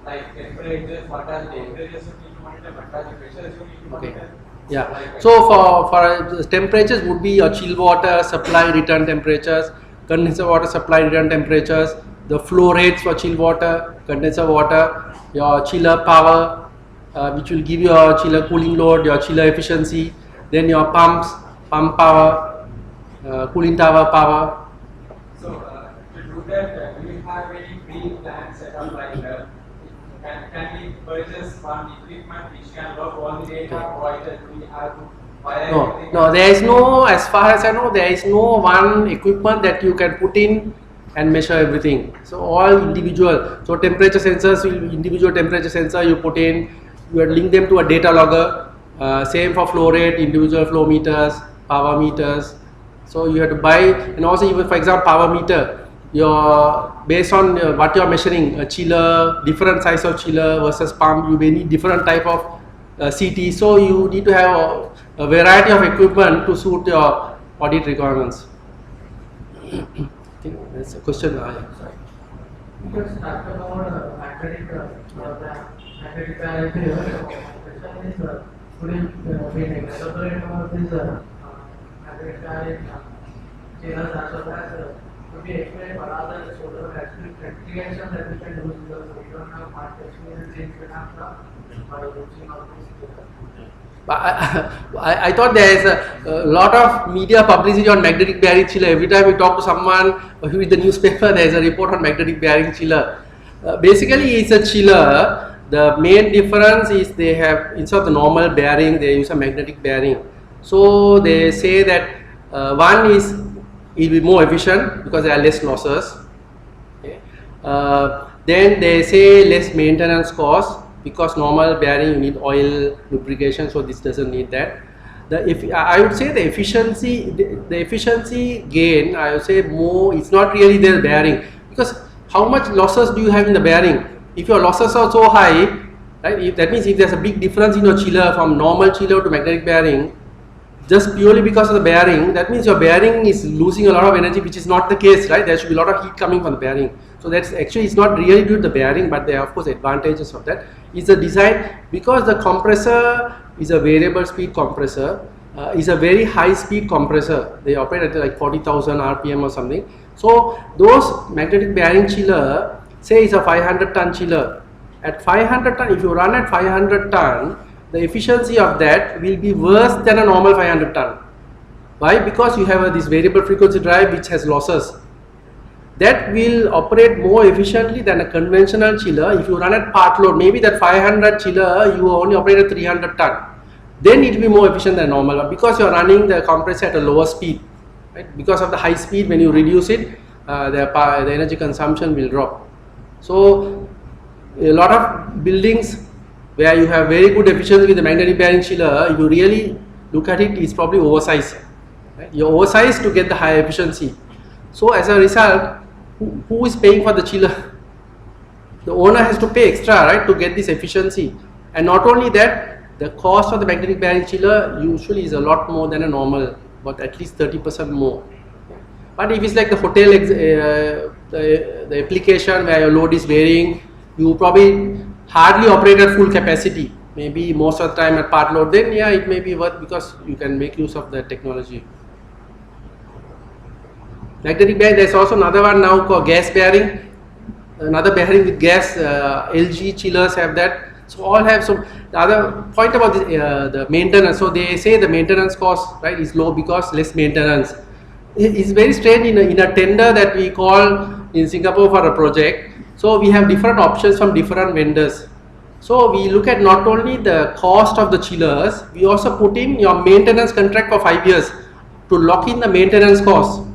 Like temperatures, what are the temperatures you need to monitor, what are the pressures you need to monitor? Okay. Yeah. So for temperatures would be your chill water supply return temperatures, condenser water supply return temperatures, the flow rates for chill water, condenser water, your chiller power, which will give your chiller cooling load, your chiller efficiency, then your pumps, pump power, cooling tower power. So, to do that, do you have any pre-planned setup like can we purchase one equipment which can log all the data, or either do we have to wire everything? No, there is no, as far as I know, there is no one equipment that you can put in and measure everything. So all individual. So temperature sensors, individual temperature sensor you put in, you will link them to a data logger. Same for flow rate, individual flow meters, power meters. So you have to buy, and also even for example power meter, your based on what you are measuring, a chiller, different size of chiller versus pump, you may need different type of CT. So you need to have a variety of equipment to suit your audit requirements. I think that's a question. You just talked about magnetic parity. Question is, could you be elaborate about this magnetic parity chillers as well as could you explain what are the sort of applications that we can do because we don't have much experience in Sri by using all these I thought there is a lot of media publicity on magnetic bearing chiller. Every time we talk to someone or read the newspaper, there is a report on magnetic bearing chiller. Basically, it's a chiller. The main difference is they have, instead of the normal bearing, they use a magnetic bearing. So they say that one is it will be more efficient because there are less losses. Okay. Then they say less maintenance cost, because normal bearing you need oil lubrication, so this doesn't need that. I would say the efficiency gain, I would say more, it's not really the bearing, because how much losses do you have in the bearing? If your losses are so high, right, that means if there's a big difference in your chiller from normal chiller to magnetic bearing, just purely because of the bearing, that means your bearing is losing a lot of energy, which is not the case, right? There should be a lot of heat coming from the bearing. So that's actually, it's not really due to the bearing, but there are of course advantages of that. It's the design, because the compressor is a variable speed compressor, is a very high speed compressor. They operate at like 40,000 RPM or something. So those magnetic bearing chiller, say it's a 500 ton chiller. At 500 ton, if you run at 500 ton, the efficiency of that will be worse than a normal 500 ton. Why? Because you have this variable frequency drive which has losses. That will operate more efficiently than a conventional chiller. If you run at part load, maybe that 500 chiller you only operate at 300 ton. Then it will be more efficient than normal one, because you are running the compressor at a lower speed. Right? Because of the high speed, when you reduce it, the energy consumption will drop. So a lot of buildings where you have very good efficiency with the magnetic bearing chiller, if you really look at it, it's probably oversized. Right? You're oversized to get the high efficiency. So as a result, who is paying for the chiller? The owner has to pay extra, right, to get this efficiency. And not only that, the cost of the magnetic bearing chiller usually is a lot more than a normal, but at least 30% more. But if it's like the hotel, the application where your load is varying, you probably hardly operate at full capacity, maybe most of the time at part load, then yeah, it may be worth, because you can make use of the technology. Magnetic bearing, there's also another one now called gas bearing, another bearing with gas. LG chillers have that. So all have some. The other point about this, the maintenance, so they say the maintenance cost, right, is low because less maintenance. It's very strange in a tender that we call in Singapore for a project. So we have different options from different vendors. So we look at not only the cost of the chillers, we also put in your maintenance contract for 5 years to lock in the maintenance cost.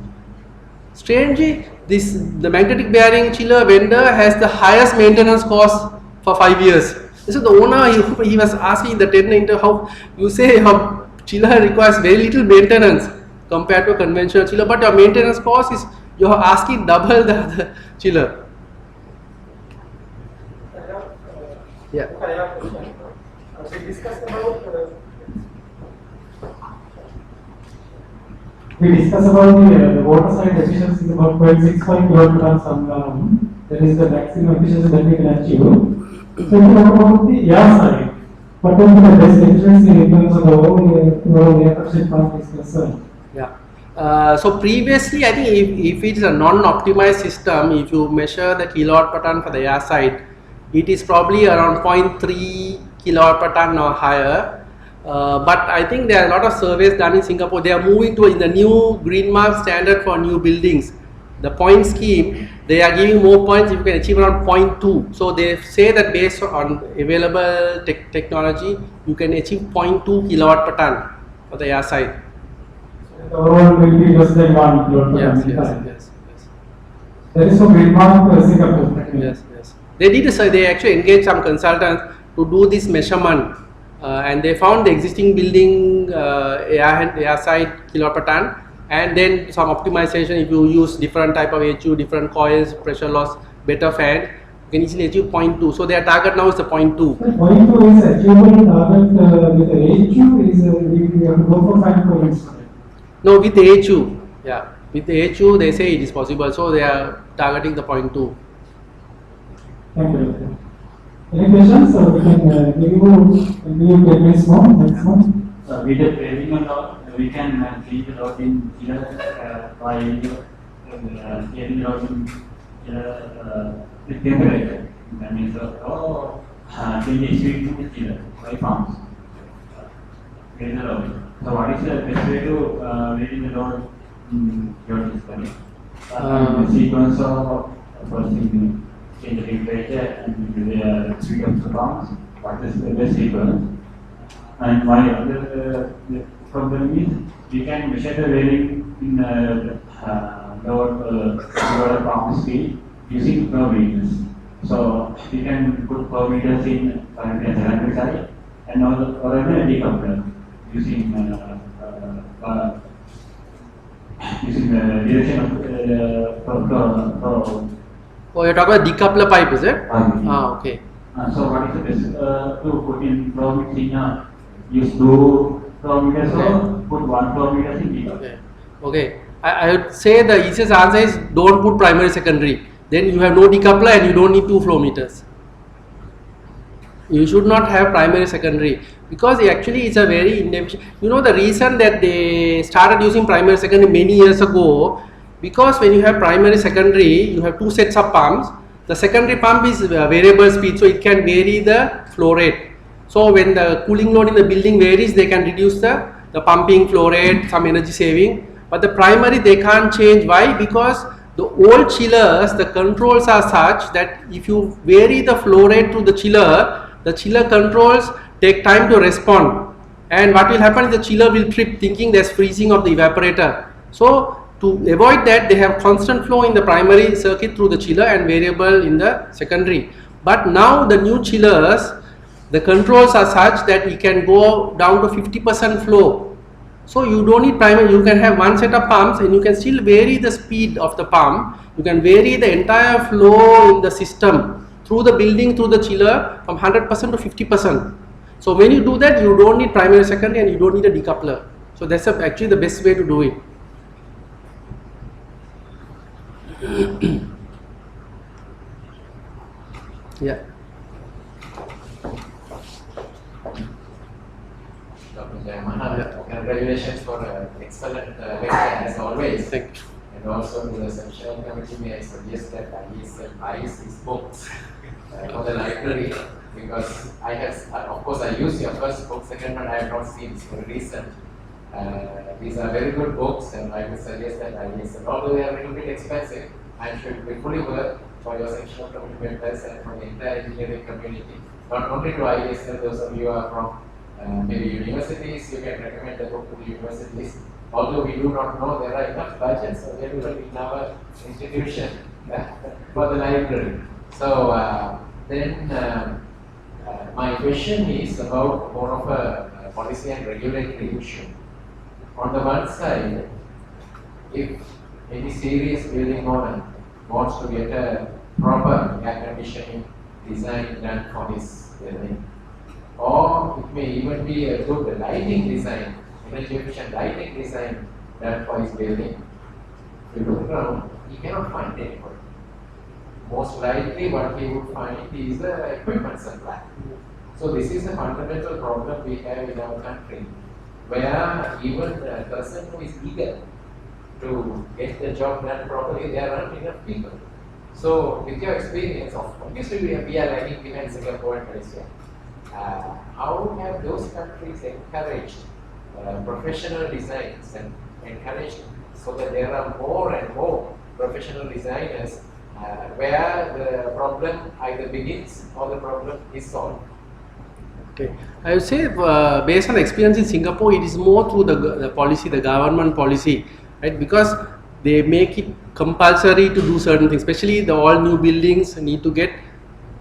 Strangely, the magnetic bearing chiller vendor has the highest maintenance cost for 5 years. So the owner, he was asking the tender, how you say your chiller requires very little maintenance compared to a conventional chiller, but your maintenance cost is, you're asking double the other chiller. Yeah. I have a question. We discussed about the water side efficiency is about 0.65 kilotons on that is the maximum efficiency that we can achieve. So if you talk about the air side, what will be the best efficiency in terms of the overall air pressure plant is concerned? Yeah. So previously, I think if it is a non-optimized system, if you measure the kilowatt per ton for the air side, it is probably around 0.3 kilowatt per ton or higher. But I think there are a lot of surveys done in Singapore. They are moving to in the new green mark standard for new buildings. The point scheme, they are giving more points if you can achieve around 0.2. So they say that based on available technology, you can achieve 0.2 kilowatt per ton for the air side. The overall will be less than 1 kilowatt per Yes, ton. yes. That is for green mark Singapore. Yes. They did so they actually engaged some consultants to do this measurement, and they found the existing building air side kilowatt per ton, and then some optimization. If you use different type of HU, different coils, pressure loss, better fan, you can easily achieve 0.2. So their target now is the 0.2. 0.2 is achievable target with the HU is we have to go for 5 points. No, with the HU, yeah, with the HU they say it is possible. So they are targeting the 0.2. Thank you, Doctor. Any questions? So we can give 10 minutes more. Next one. With the training and all, we can change the load in chiller by changing load in chiller with temperature. That means change speed to the chiller by pounds. Change the load. So what is the best way to vary the load in your display? The sequence of first thing, change the temperature and the speed of the pounds. What is the best sequence? And my other problem is we can measure the varying in lower pound speed using per meters. So we can put per meters in electric side and or a decoupler using using the direction of Oh, you're talking about decoupler pipe, is it? Okay. So what is the best to put in flow meters in use 2 flow meters or put 1 flow meters in decoupler? Okay. I would say the easiest answer is don't put primary secondary. Then you have no decoupler and you don't need 2 flow meters. You should not have primary secondary because actually it's a very inefficient. You know the reason that they started using primary secondary many years ago, because when you have primary secondary you have 2 sets of pumps. The secondary pump is variable speed, so it can vary the flow rate. So when the cooling load in the building varies, they can reduce the pumping flow rate, some energy saving. But the primary they can't change. Why? Because the old chillers, the controls are such that if you vary the flow rate to the chiller controls take time to respond, and what will happen is the chiller will trip thinking there's freezing of the evaporator. So to avoid that, they have constant flow in the primary circuit through the chiller and variable in the secondary. But now the new chillers, the controls are such that it can go down to 50% flow. So you don't need primary, you can have one set of pumps and you can still vary the speed of the pump. You can vary the entire flow in the system through the building, through the chiller from 100% to 50%. So when you do that, you don't need primary, secondary and you don't need a decoupler. So that's actually the best way to do it. Yeah. Dr. Jayamaha, congratulations for excellent lecture as always. Thank you. And also to the section committee, may I suggest that IESL buys these books for the library, because I have, of course, I use your first book, second one I have not seen, it's very recent. These are very good books, and I would suggest that IESL, although they are a little bit expensive, I should be fully worth for your section committee members and for the entire engineering community. Not only to IESL, those of you who are from maybe universities, you can recommend the book to the universities. Although we do not know there are enough budgets available in our institution for the library. So then my question is about more of a policy and regulatory issue. On the one side, if any serious building owner wants to get a proper air conditioning design done for his building, or it may even be a good lighting design, energy efficient lighting design done for his building, if you look around, he cannot find anybody. Most likely what he would find is the equipment supply. So this is a fundamental problem we have in our country, where even a person who is eager to get the job done properly, there aren't enough people. So, with your experience, obviously we are lagging behind Singapore and Malaysia. How have those countries encouraged professional designs and encouraged so that there are more and more professional designers where the problem either begins or the problem is solved? Okay, I would say based on experience in Singapore, it is more through the policy, the government policy, right? Because they make it compulsory to do certain things, especially all new buildings need to get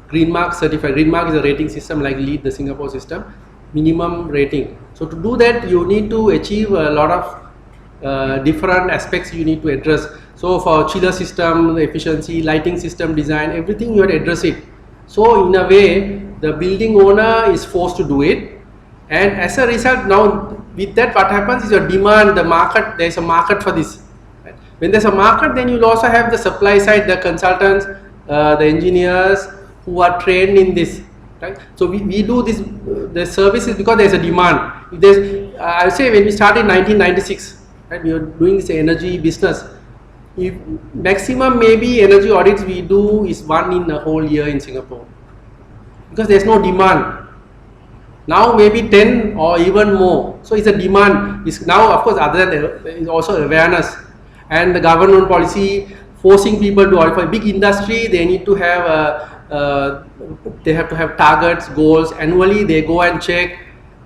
Green Mark certified. Green Mark is a rating system like LEED, the Singapore system, minimum rating. So to do that, you need to achieve a lot of different aspects you need to address. So for chiller system, efficiency, lighting system design, everything you have to address it. So in a way, the building owner is forced to do it, and as a result, now with that, what happens is your demand, the market, there is a market for this. Right? When there's a market, then you'll also have the supply side, the consultants, the engineers who are trained in this. Right? So we do this, the services because there's a demand. If there's, I would say when we started in 1996, right, we were doing this energy business. If maximum maybe energy audits we do is one in a whole year in Singapore, because there's no demand. Now maybe 10 or even more. So it's a demand. It's now, of course, other than there is also awareness and the government policy forcing people to audit. For a big industry, they need to have they have to have targets, goals. Annually they go and check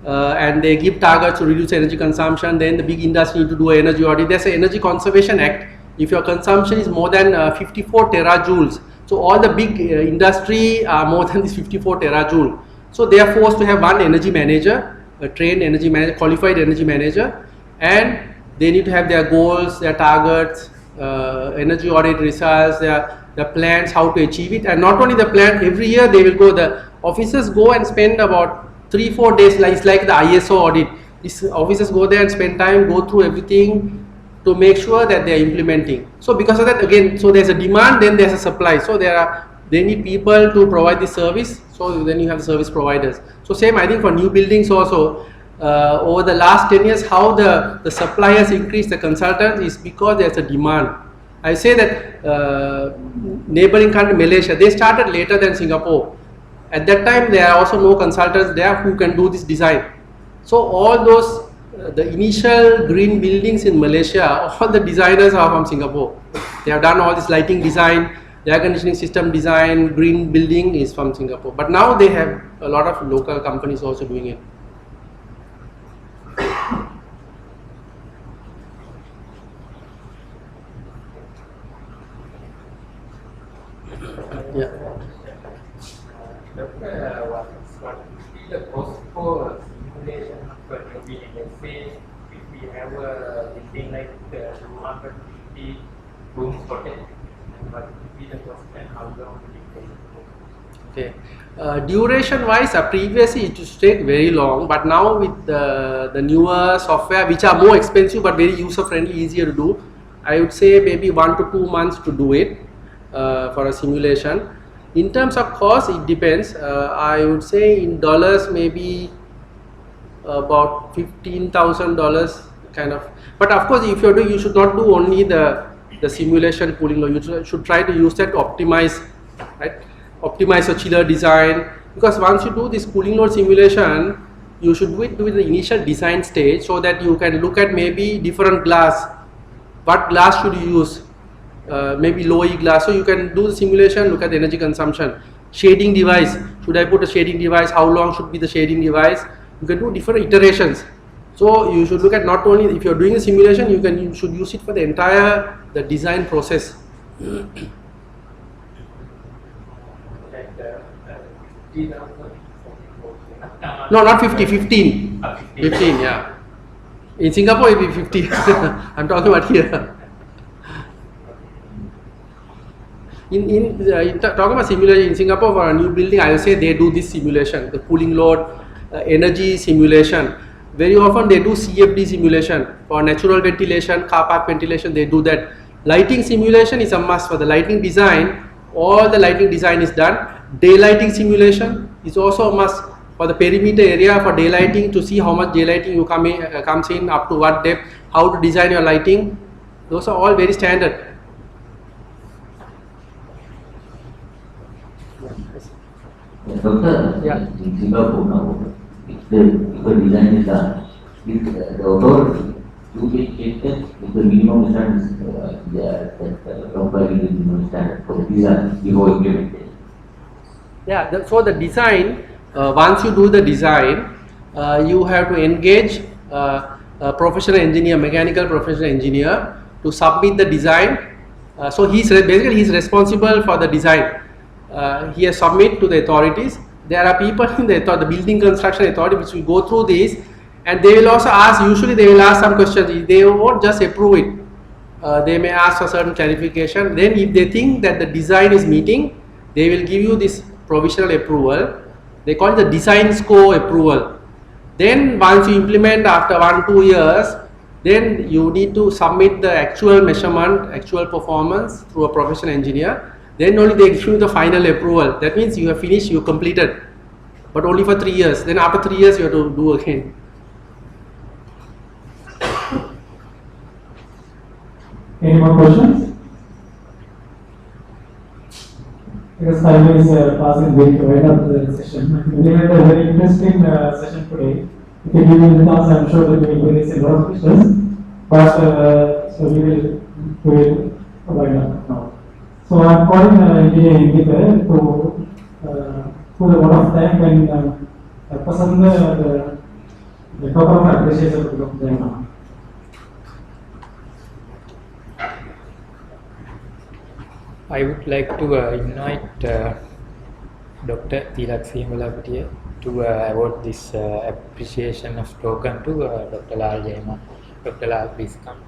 and they give targets to reduce energy consumption. Then the big industry need to do an energy audit. There's an Energy Conservation Act. If your consumption is more than 54 terajoules, so all the big industry are more than this 54 terajoule. So they are forced to have one energy manager, a trained energy manager, qualified energy manager, and they need to have their goals, their targets, energy audit results, their plans, how to achieve it. And not only the plan, every year they will go, the officers go and spend about 3-4 days, it's like the ISO audit. These officers go there and spend time, go through everything to make sure that they are implementing. So because of that, again, so there's a demand, then there's a supply. So they need people to provide this service. So then you have service providers. So same, I think for new buildings also, over the last 10 years, how the suppliers increase the consultants is because there's a demand. I say that neighboring country Malaysia, they started later than Singapore. At that time, there are also no consultants there who can do this design. So all those the initial green buildings in Malaysia, all the designers are from Singapore. They have done all this lighting design, the air conditioning system design, green building is from Singapore. But now they have a lot of local companies also doing it. Yeah. Doctor, what is the cost for simulation of a new building? Let's say if we have a building like 250 rooms total, what would be the cost and how long will it take? Okay. Duration wise, previously it used to take very long, but now with the newer software, which are more expensive but very user friendly, easier to do, I would say maybe 1 to 2 months to do it for a simulation. In terms of cost, it depends. I would say in dollars maybe about $15,000 kind of. But of course, if you're doing, you should not do only the simulation cooling load. You should try to use that to optimize, right? Optimize your chiller design, because once you do this cooling load simulation, you should do it with the initial design stage so that you can look at maybe different glass. What glass should you use? Maybe low E glass. So you can do the simulation, look at the energy consumption. Shading device. Should I put a shading device? How long should be the shading device? You can do different iterations. So you should look at not only if you're doing a simulation, you should use it for the entire design process. No, not 50, 15. 15, yeah. In Singapore, it will be 50. I'm talking about here. Talking about simulation in Singapore for a new building, I will say they do this simulation, the cooling load, energy simulation. Very often they do CFD simulation for natural ventilation, car park ventilation. They do that. Lighting simulation is a must for the lighting design. All the lighting design is done. Daylighting simulation is also a must for the perimeter area for daylighting, to see how much daylighting you comes in, up to what depth, how to design your lighting. Those are all very standard. Doctor, Yeah. in Singapore now, if the design is done, if the authority to be taken if the minimum standards complying with the minimum standard for the design before implementation. Yeah, so the design, once you do the design, you have to engage a professional engineer, mechanical professional engineer to submit the design. So basically he's responsible for the design. He has submit to the authorities. There are people in the building construction authority which will go through this, and they will also ask, usually they will ask some questions. They won't just approve it. They may ask for certain clarification. Then if they think that the design is meeting, they will give you this provisional approval. They call it the design score approval. Then once you implement after 1-2 years, then you need to submit the actual measurement, actual performance through a professional engineer. Then only they give you the final approval. That means you have finished, you completed, but only for 3 years. Then after 3 years you have to do again. Any more questions? Because time is passing, we to end up the session. We had a very interesting session today. If you give me the chance, I'm sure that we will raise a lot of questions. But so we will wind up now. So I'm calling Engineer Indika to put a lot of time and present the total of appreciation of Dr. Jayamaha. I would like to invite Dr. Tilak Simalapatiya to award this appreciation of token to Dr. Lal Jayamaha. Dr. Lal, please come.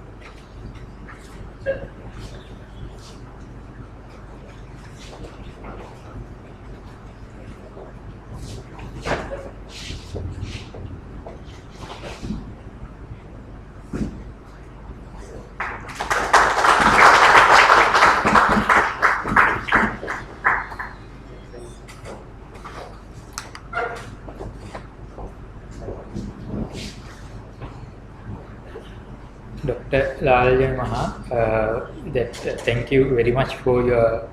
Dr. Lal Jayamaha, thank you very much for your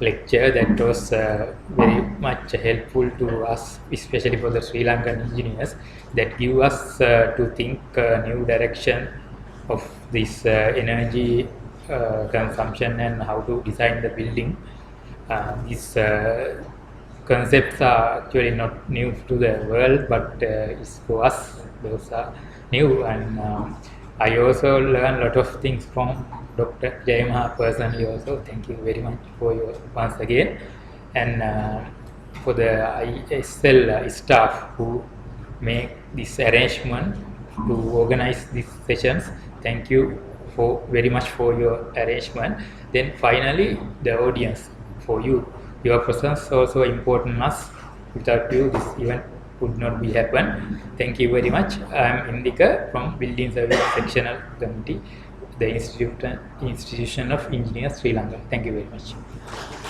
lecture. That was very much helpful to us, especially for the Sri Lankan engineers, that give us to think new direction of this energy consumption and how to design the building. These concepts are actually not new to the world, but it's for us, those are new. And I also learned a lot of things from Dr. Jayamaha personally also. Thank you very much for your once again. And for the ISL staff who make this arrangement to organize these sessions, thank you very much for your arrangement. Then finally, the audience, for you, your presence is also important us. Without you, this event would not be happen. Thank you very much. I am Indika from Building Service Sectional Committee, the Institution of Engineers, Sri Lanka. Thank you very much.